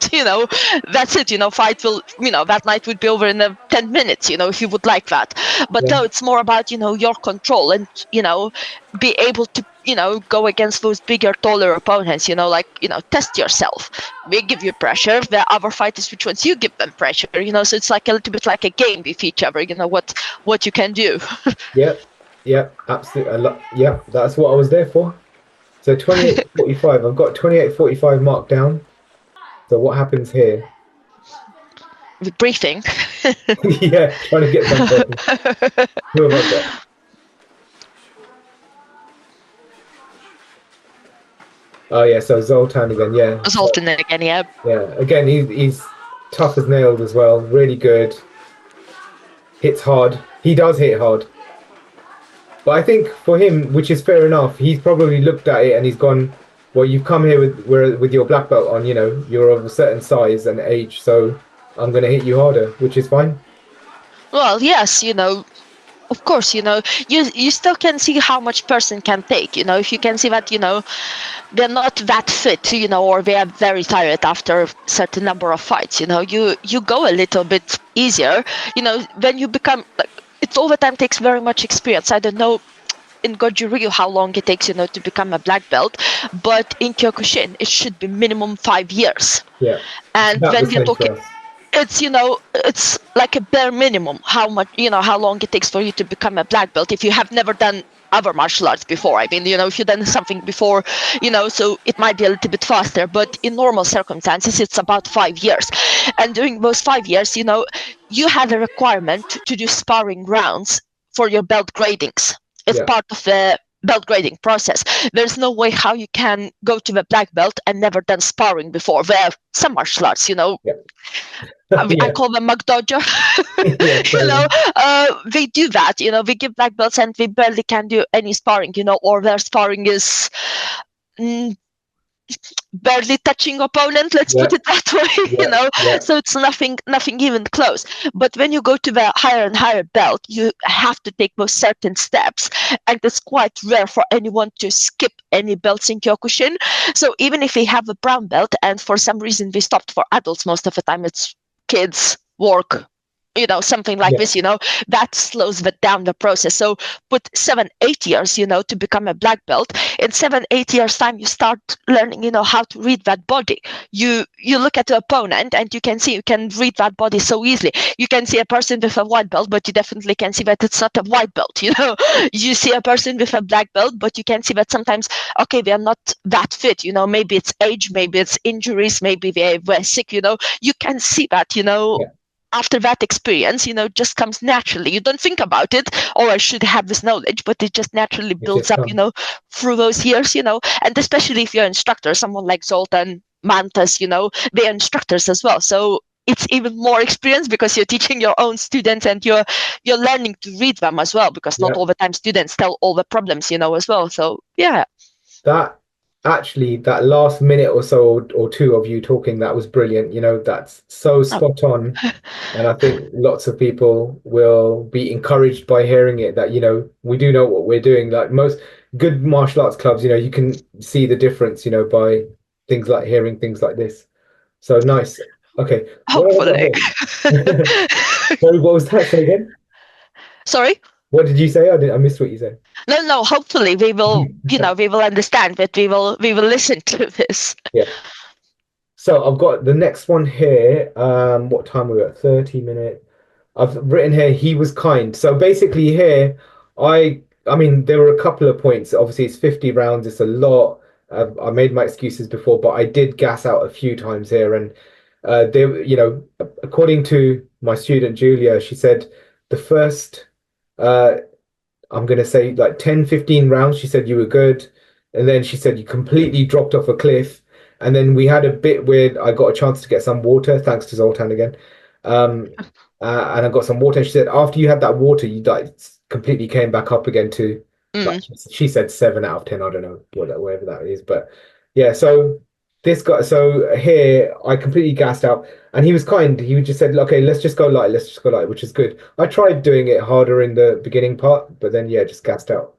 that's it. Fight will, that night would be over in 10 minutes. If you would like that. But yeah, no, it's more about your control and be able to go against those bigger, taller opponents. Test yourself. We give you pressure. The other fighters, which ones you give them pressure. So it's like a little bit like a game with each other. What you can do. yeah, yeah. Absolutely. Yeah, that's what I was there for. So 28:45. I've got 28:45 marked down. So what happens here? The briefing. Yeah, trying to get some focus. Who have I got? Oh yeah, so Zoltan again. Yeah, Zoltan again, yeah. yeah. Again, he's tough as nailed as well. Really good. Hits hard. He does hit hard. But I think for him, which is fair enough, he's probably looked at it and he's gone, well, you've come here with your black belt on, you're of a certain size and age, so I'm going to hit you harder, which is fine. Well, yes, of course, you still can see how much person can take. If you can see that, they're not that fit, or they are very tired after a certain number of fights. You go a little bit easier. When you become like, it's all the time takes very much experience. I don't know in Goju Ryu how long it takes, to become a black belt, but in Kyokushin it should be minimum 5 years. Yeah, it's And about the when you're same for talking, us. it's like a bare minimum how much, how long it takes for you to become a black belt if you have never done other martial arts before. I mean, if you've done something before, so it might be a little bit faster, but in normal circumstances it's about 5 years. And during those 5 years, you have a requirement to do sparring rounds for your belt gradings. It's Yeah, part of the belt grading process. There's no way how you can go to the black belt and never done sparring before. There some martial arts, yeah, I yeah, call them McDojo. yeah, fair enough. They do that. They give black belts and they barely can do any sparring. Or their sparring is mm, barely touching opponent. Let's Yeah, put it that way. yeah, yeah, So it's nothing even close. But when you go to the higher and higher belt, you have to take those certain steps, and it's quite rare for anyone to skip any belts in Kyokushin. So even if we have a brown belt, and for some reason we stopped for adults, most of the time it's kids, work, something like yeah, this, that slows down the process. So put 7-8 years, to become a black belt. In 7-8 years time, you start learning, how to read that body. You look at the opponent and you can read that body so easily. You can see a person with a white belt, but you definitely can see that it's not a white belt. You see a person with a black belt, but you can see that sometimes, okay, they are not that fit. Maybe it's age, maybe it's injuries, maybe they were sick. You can see that. yeah. After that experience, just comes naturally. You don't think about it, or I should have this knowledge, but it just naturally It builds just up, comes. through those years, and especially if you're an instructor, someone like Zoltan, Mantas, they're instructors as well. So it's even more experience because you're teaching your own students and you're learning to read them as well, because not Yeah. all the time students tell all the problems, as well. So yeah. That actually, that last minute or so or two of you talking, that was brilliant. That's so Oh. spot on. And I think lots of people will be encouraged by hearing it that, we do know what we're doing. Like most good martial arts clubs, you can see the difference, by things like hearing things like this. So nice. Okay. What have I got Hopefully. here? Sorry, what was that? Say again? Sorry. What did you say? I missed what you said. No, no, hopefully we will, we will understand, but we will listen to this. Yeah. So I've got the next one here. What time are we at? 30 minutes. I've written here, he was kind. So basically here, I mean, there were a couple of points. Obviously, it's 50 rounds, it's a lot. I made my excuses before, but I did gas out a few times here. And according to my student Julia, she said the first uh I'm gonna say like 10, 15 rounds, she said you were good. And then she said you completely dropped off a cliff. And then we had a bit where I got a chance to get some water, thanks to Zoltan again. Um, and I got some water. And she said after you had that water, you like completely came back up again to like Mm. she said 7 out of 10. I don't know whatever that is, but yeah. So this guy, so here I completely gassed out, and he was kind. He just said, "Okay, let's just go light. Let's just go light," which is good. I tried doing it harder in the beginning part, but then yeah, just gassed out.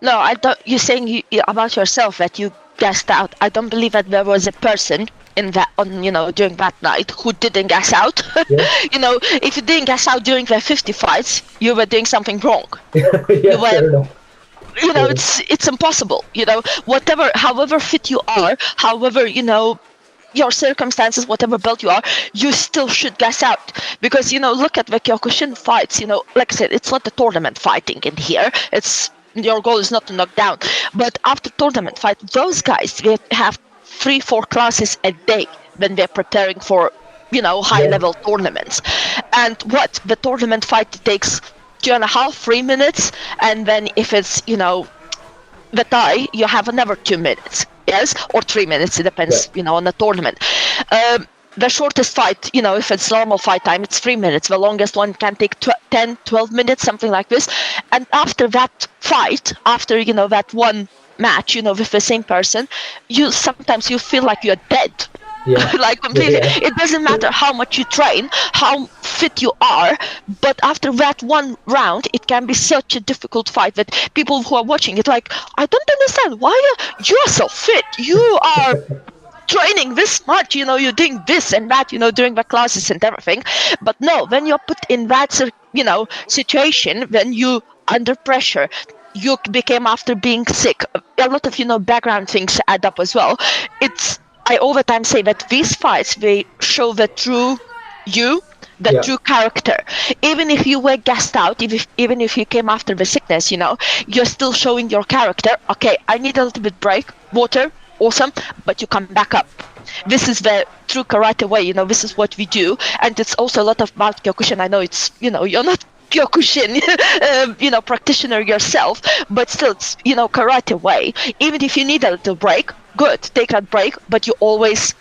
No, I don't. You're saying about yourself that you gassed out. I don't believe that there was a person in that during that night who didn't gas out. Yeah, If you didn't gas out during the 50 fights, you were doing something wrong. You yeah, were, fair enough. Fair enough. it's impossible. Whatever, however fit you are, however your circumstances, whatever belt you are, you still should gas out because look at the Kyokushin fights. Like I said, it's not the tournament fighting in here. It's your goal is not to knock down, but after tournament fight, those guys they have 3-4 classes a day when they're preparing for high Yeah, level tournaments, and what the tournament fight takes 2.5, 3 minutes, and then if it's the tie, you have another 2 minutes, yes, or 3 minutes. It yeah, depends, on the tournament. The shortest fight, if it's normal fight time, it's 3 minutes. The longest one can take 10, 12 minutes, something like this. And after that fight, after, that one match, with the same person, sometimes you feel like you're dead. yeah, Like completely, yeah, it doesn't matter how much you train, how fit you are, but after that one round it can be such a difficult fight that people who are watching it like, I don't understand why you're so fit, you are training this much, you're doing this and that, during the classes and everything. But no, when you're put in that situation, when you under pressure, you became after being sick, a lot of background things add up as well. I over time say that these fights, they show the true you, the yeah, true character. Even if you were gassed out, even if you came after the sickness, you're still showing your character. Okay, I need a little bit break, water, awesome, but you come back up. This is the true karate way, this is what we do. And it's also a lot about Kyokushin. I know it's, you're not Kyokushin, practitioner yourself, but still it's, karate way. Even if you need a little break, good, take that break, but you always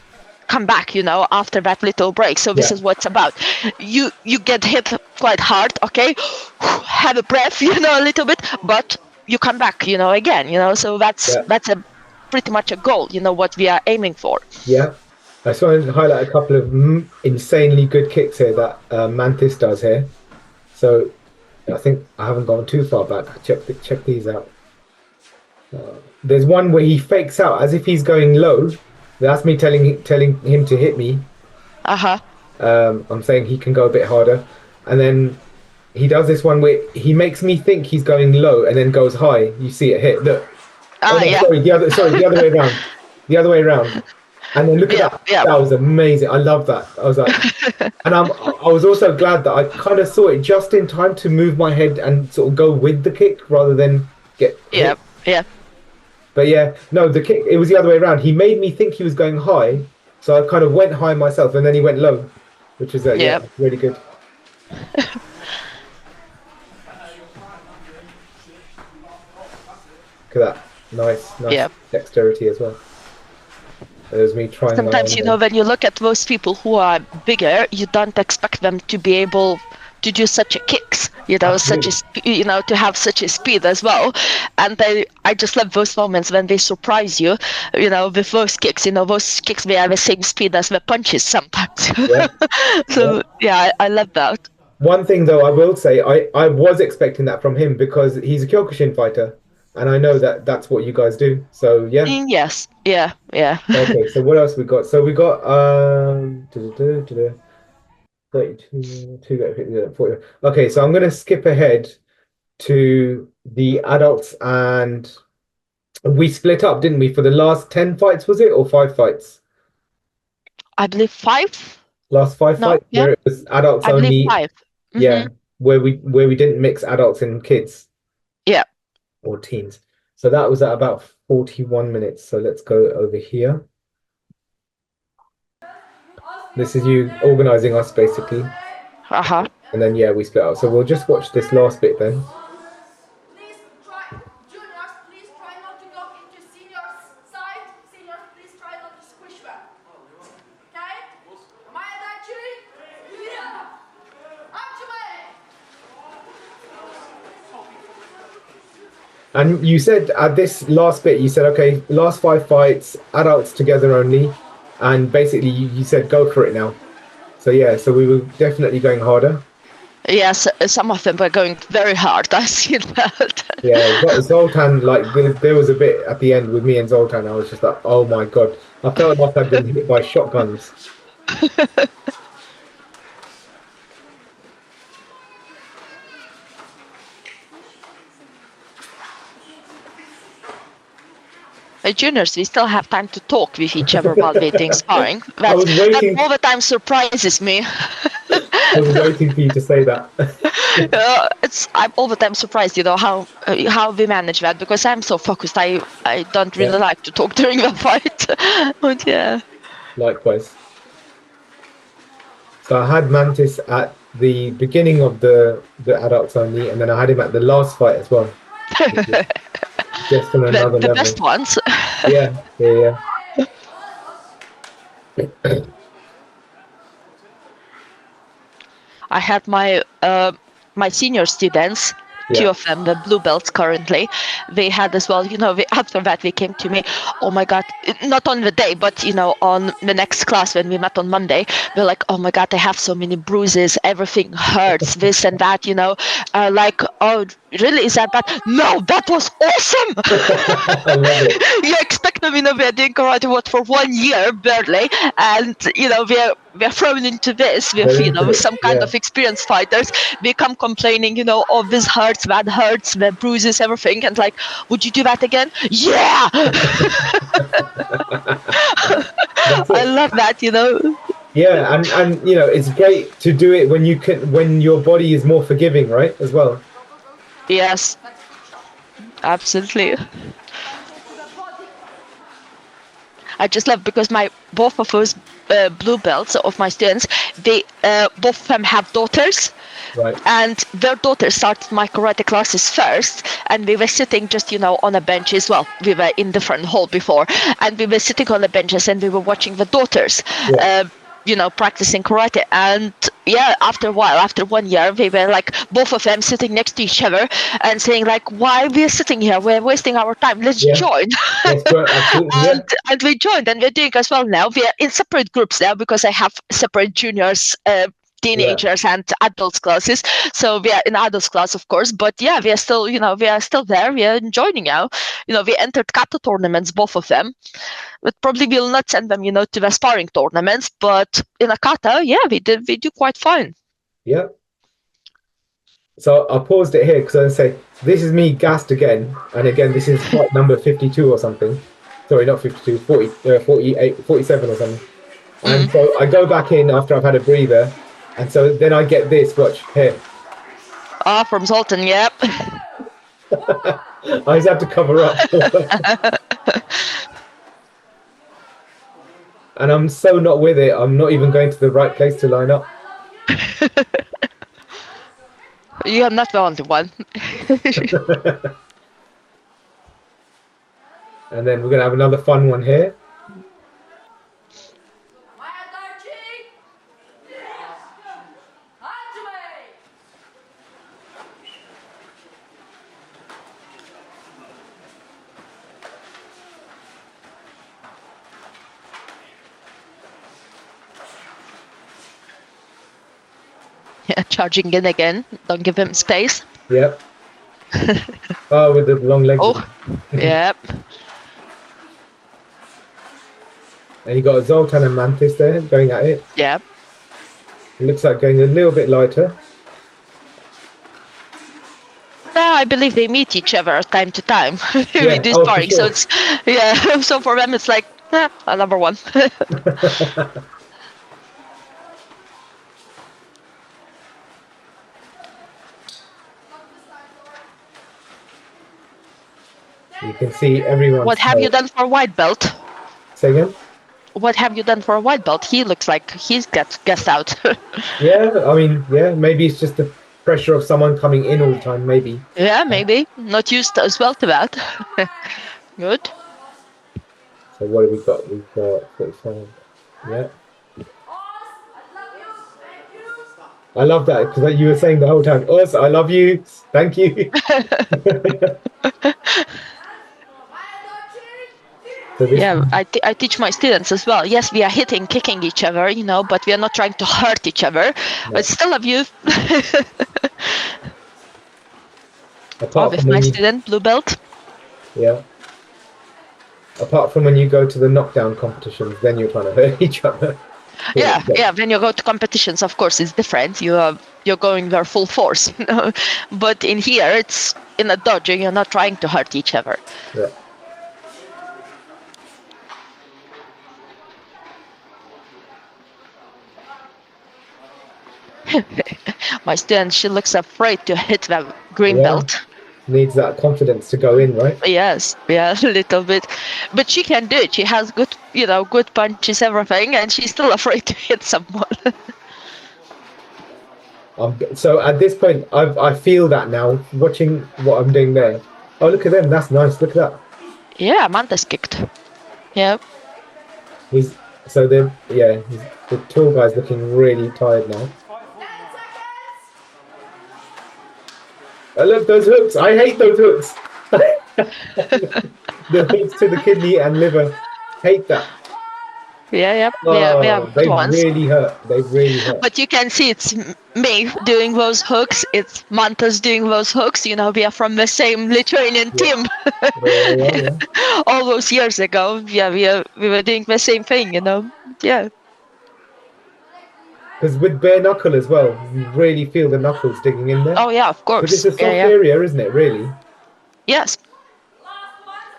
come back, after that little break. So this yeah, is what's about. You get hit quite hard, okay? Have a breath, a little bit, but you come back, again, so yeah, that's a pretty much a goal, what we are aiming for. yeah. I just wanted to highlight a couple of insanely good kicks here that Mantis does here. So I think I haven't gone too far back. Check these out. There's one where he fakes out as if he's going low. That's me telling him to hit me. Uh-huh. I'm saying he can go a bit harder, and then he does this one where he makes me think he's going low and then goes high. You see it hit. Look. Oh no, Yeah. sorry, the other way around. The other way around. And then look at Yeah, that. yeah. That was amazing. I love that. I was like, and I was also glad that I kind of saw it just in time to move my head and sort of go with the kick rather than get Yeah, hit. yeah. But yeah, no, the kick, it was the other way around. He made me think he was going high, so I kind of went high myself, and then he went low, which is Yeah. yeah, really good. Look at that. Nice Yeah. dexterity as well. There's me trying my Sometimes, own. when you look at those people who are bigger, you don't expect them to be able to do such a kicks, such Absolutely. a, to have such a speed as well. And I just love those moments when they surprise you, with those kicks. Those kicks, they have the same speed as the punches sometimes. Yeah, yeah. So yeah, I love that. One thing though, I will say, I was expecting that from him because he's a Kyokushin fighter, and I know that that's what you guys do. So yeah. Yes, yeah, yeah. Okay, so what else we got? So we got 32, 40. Okay, so I'm gonna skip ahead to the adults, and we split up, didn't we, for the last 10 fights, was it, or 5 fights? I believe 5. Last five No, fights yeah, where it was adults I believe only. 5. Yeah, where we didn't mix adults and kids Yeah. or teens. So that was at about 41 minutes. So let's go over here. This is you organizing us basically. Uh-huh. And then yeah, we split up. So we'll just watch this last bit then. Please try, juniors, please try not to go into seniors' side. Seniors, please try not to squish them. Okay? Am I actually? Yeah. And you said at this last bit, you said, okay, last 5 fights, adults together only. And basically you said, go for it now. So yeah, so we were definitely going harder. Yes, some of them were going very hard. I see that. Yeah, Zoltan, like there was a bit at the end with me and Zoltan, I was just like, oh my God. I felt like I'd been hit by shotguns. Juniors, we still have time to talk with each other while we're doing sparring. I was waiting. That all the time surprises me. I was waiting for you to say that. I'm all the time surprised, how we manage that, because I'm so focused. I don't really like to talk during the fight. But yeah. Likewise. So I had Mantis at the beginning of the adults only, and then I had him at the last fight as well. Just on another the level. best ones. Yeah. I had my my senior students, 2 of them, the blue belts currently. They had as well, after that they came to me, oh my God, not on the day, but on the next class when we met on Monday, they're like, oh my God, I have so many bruises, everything hurts, this and that, like, oh, really, is that bad? No, that was awesome. I love it. You expect them, we're doing karate for 1 year barely, and we're thrown into this with some kind of experienced fighters. They come complaining, oh, this hurts, that hurts, the bruises, everything, and like, would you do that again? Yeah. I love that, Yeah, and it's great to do it when your body is more forgiving, right? As well. Yes, absolutely. I just love, because both of those blue belts of my students, they both of them have daughters. Right. And their daughters started my karate classes first, and we were sitting just on a bench as well. We were in different hall before, and we were sitting on the benches and we were watching the daughters practicing karate. And after a while, after 1 year, we were like, both of them sitting next to each other and saying like, why we're sitting here, we're wasting our time, let's join. And we joined, and we're doing as well now. We are in separate groups now, because I have separate juniors, teenagers and adults classes. So we are in adults class, of course, but we are still there. We are joining now. We entered kata tournaments, both of them, but probably will not send them to the sparring tournaments, but in a kata, we do quite fine. Yeah. So I paused it here because I say this is me gassed again, and again this is fight number 52 or something. Sorry, not 52, 40, 48, 47 or something. And so I go back in after I've had a breather, and so then I get this, watch, here. From Zoltan, yep. I just have to cover up. And I'm so not with it, I'm not even going to the right place to line up. You are not the only one. And then we're going to have another fun one here. Yeah, charging in again. Don't give him space. Yep. Oh, with the long legs. Oh, yep. And you got Zoltan and Mantis there going at it. Yep. It looks like going a little bit lighter. Yeah, I believe they meet each other time to time. Yeah. We do Oh, for sparring, so sure. it's yeah. So for them, it's like number one. You can see everyone's What have you done for white belt? Say again? What have you done for a white belt? He looks like he's guessed out. Yeah, I mean, yeah, maybe it's just the pressure of someone coming in all the time, maybe. Yeah, maybe not used as well to that. Good. So what have we got? We've got 45. Yeah. I love that because you were saying the whole time, Us, I love you. Thank you. So this, Yeah, I teach my students as well. Yes, we are hitting, kicking each other, but we are not trying to hurt each other. No. But still love you. apart With from my when you, student, blue belt. yeah. Apart from when you go to the knockdown competitions, then you're trying to hurt each other. Yeah, yeah. When you go to competitions, of course, it's different. You're going there full force. But in here, it's in a dojo. You're not trying to hurt each other. Yeah. My student, she looks afraid to hit the green Yeah. belt. Needs that confidence to go in, right? Yes, yeah, a little bit, but she can do it. She has good, good punches, everything, and she's still afraid to hit someone. So at this point, I feel that now, watching what I'm doing there. Oh, look at them. That's nice. Look at that. Yeah, Manta's kicked. Yeah. The tall guy's looking really tired now. Oh, look, those hooks. I hate those hooks. The hooks to the kidney and liver. Hate that. Yeah, Oh, good ones. really hurt. They really hurt. But you can see it's me doing those hooks. It's Mantas doing those hooks. We are from the same Lithuanian team. Yeah. All those years ago, we were doing the same thing. Yeah. Because with bare knuckle as well, you really feel the knuckles digging in there. Oh yeah, of course. Because it's a soft area, isn't it? Really. Yes.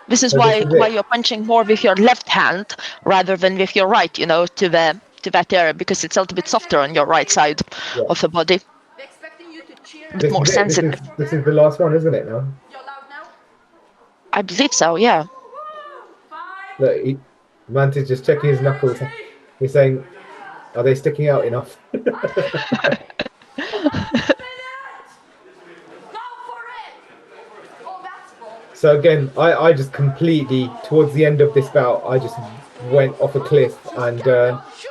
This is So why this is you're punching more with your left hand rather than with your right, to that area, because it's a little bit softer on your right side of the body. A bit more sensitive. This is the last one, isn't it? Now. I believe so. Yeah. Look, Manta's just checking his knuckles. He's saying, "Are they sticking out enough?" So again, I just completely, towards the end of this bout, I just went off a cliff. And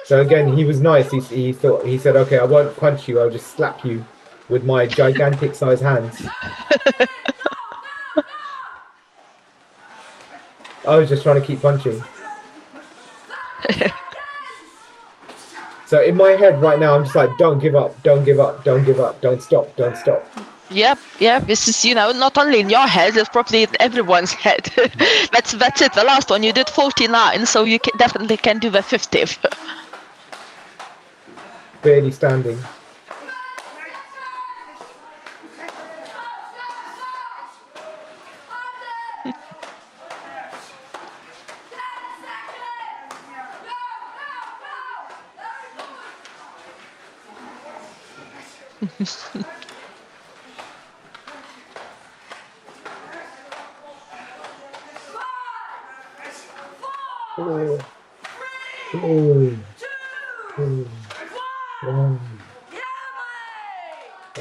so again, he was nice. He said, "Okay, I won't punch you. I'll just slap you with my gigantic size hands." I was just trying to keep punching. So in my head right now, I'm just like, don't give up, don't give up, don't give up, don't stop, don't stop. Yep. This is, not only in your head, it's probably in everyone's head. That's it. The last one, you did 49, so you definitely can do the 50. Barely standing.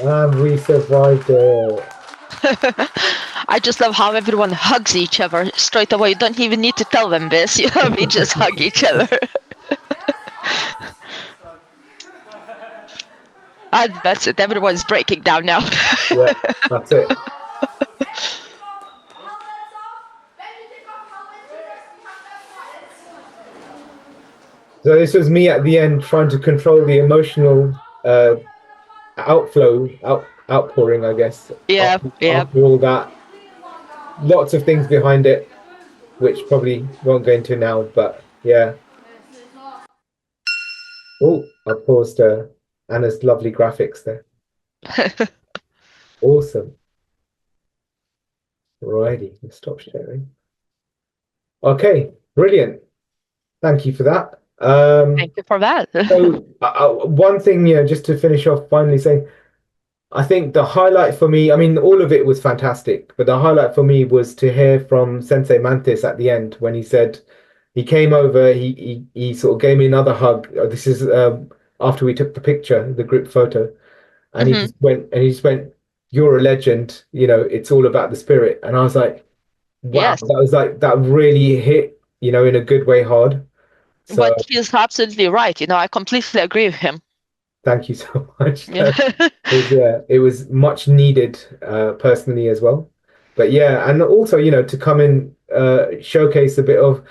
And we survived it. I just love how everyone hugs each other straight away. You don't even need to tell them this. We just hug each other. And that's it. Everyone's breaking down now. Yeah, that's it. So this was me at the end trying to control the emotional outpouring, I guess. Yeah. After all that, lots of things behind it, which probably won't go into now, but yeah. Oh, I paused Anna's lovely graphics there. Awesome. Righty, let's stop sharing. Okay, brilliant. Thank you for that. Thank you for that. So one thing, just to finish off, finally saying, I think the highlight for me, I mean, all of it was fantastic, but the highlight for me was to hear from Sensei Mantis at the end when he said he came over, he sort of gave me another hug. This is after we took the picture, the group photo, and Hmm. he just went, "You're a legend. It's all about the spirit." And I was like, "Wow, Yes, that really hit, in a good way hard." So but he's absolutely right. I completely agree with him. thank you so much. Yeah. It was much needed personally as well. But yeah, and also, to come in, showcase a bit of,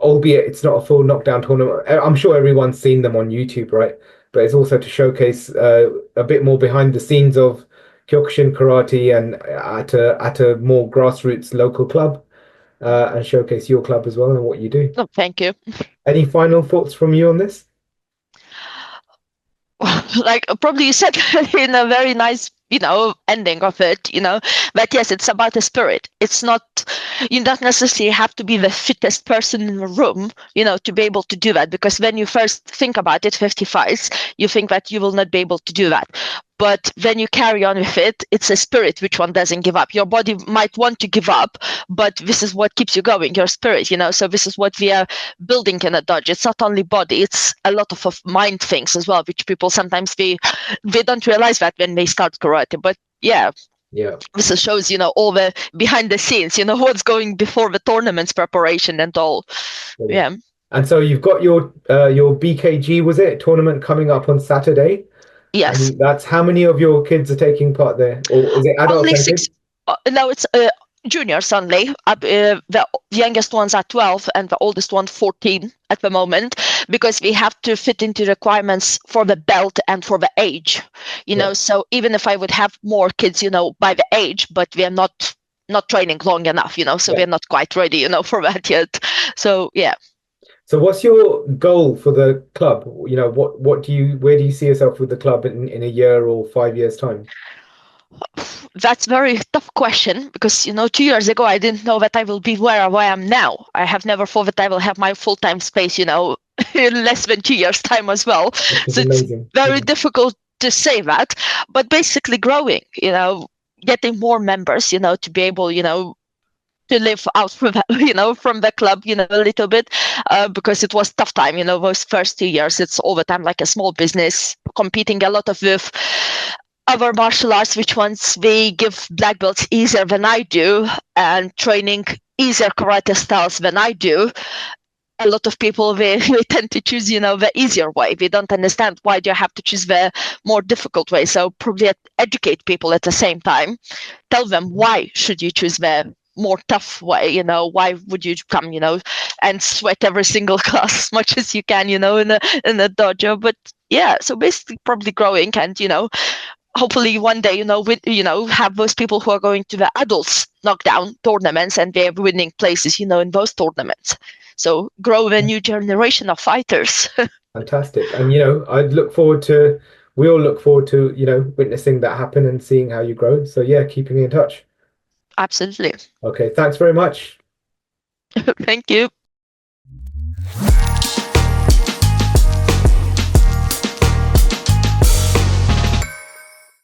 albeit it's not a full knockdown tournament. I'm sure everyone's seen them on YouTube, right? But it's also to showcase a bit more behind the scenes of Kyokushin karate and at a more grassroots local club, and showcase your club as well and what you do. No, thank you. Any final thoughts from you on this? Like probably you said in a very nice ending of it, but yes, it's about the spirit. It's not, you don't necessarily have to be the fittest person in the room, to be able to do that, because when you first think about it, 55s, you think that you will not be able to do that. But when you carry on with it, it's a spirit which one doesn't give up. Your body might want to give up, but this is what keeps you going, your spirit. So this is what we are building in a dodge. It's not only body, it's a lot of mind things as well, which people sometimes they don't realize that when they start karate. But yeah, Yeah. this shows all the behind the scenes, what's going before the tournaments preparation and all. Brilliant. Yeah. And so you've got your BKG, was it, tournament coming up on Saturday? Yes. And that's how many of your kids are taking part there? Or is it adults Only and six. kids? No, it's juniors only. The youngest ones are 12 and the oldest one 14 at the moment, because we have to fit into requirements for the belt and for the age. Yeah. So even if I would have more kids, by the age, but we are not training long enough, so Yeah. we're not quite ready, for that yet. So yeah. So what's your goal for the club? Where do you see yourself with the club in a year or 5 years' time? That's very tough question, because 2 years ago I didn't know that I will be where I am now. I have never thought that I will have my full-time space, in less than 2 years' time as well. Which is So it's amazing. very Yeah. difficult to say that, but basically growing, getting more members, to be able, to live out from from the club, a little bit, because it was tough time, those first 2 years. It's all the time like a small business, competing a lot of with other martial arts, which ones they give black belts easier than I do, and training easier karate styles than I do. A lot of people they tend to choose the easier way. They don't understand why do you have to choose the more difficult way. So probably educate people at the same time, tell them why should you choose the more tough way. Why would you come and sweat every single class as much as you can in a dojo. But yeah, so basically probably growing, and hopefully one day with have those people who are going to the adults knockdown tournaments and they're winning places in those tournaments. So grow a new generation of fighters. Fantastic. And we all look forward to, witnessing that happen and seeing how you grow. So yeah, keeping in touch. Absolutely. Okay, thanks very much. Thank you.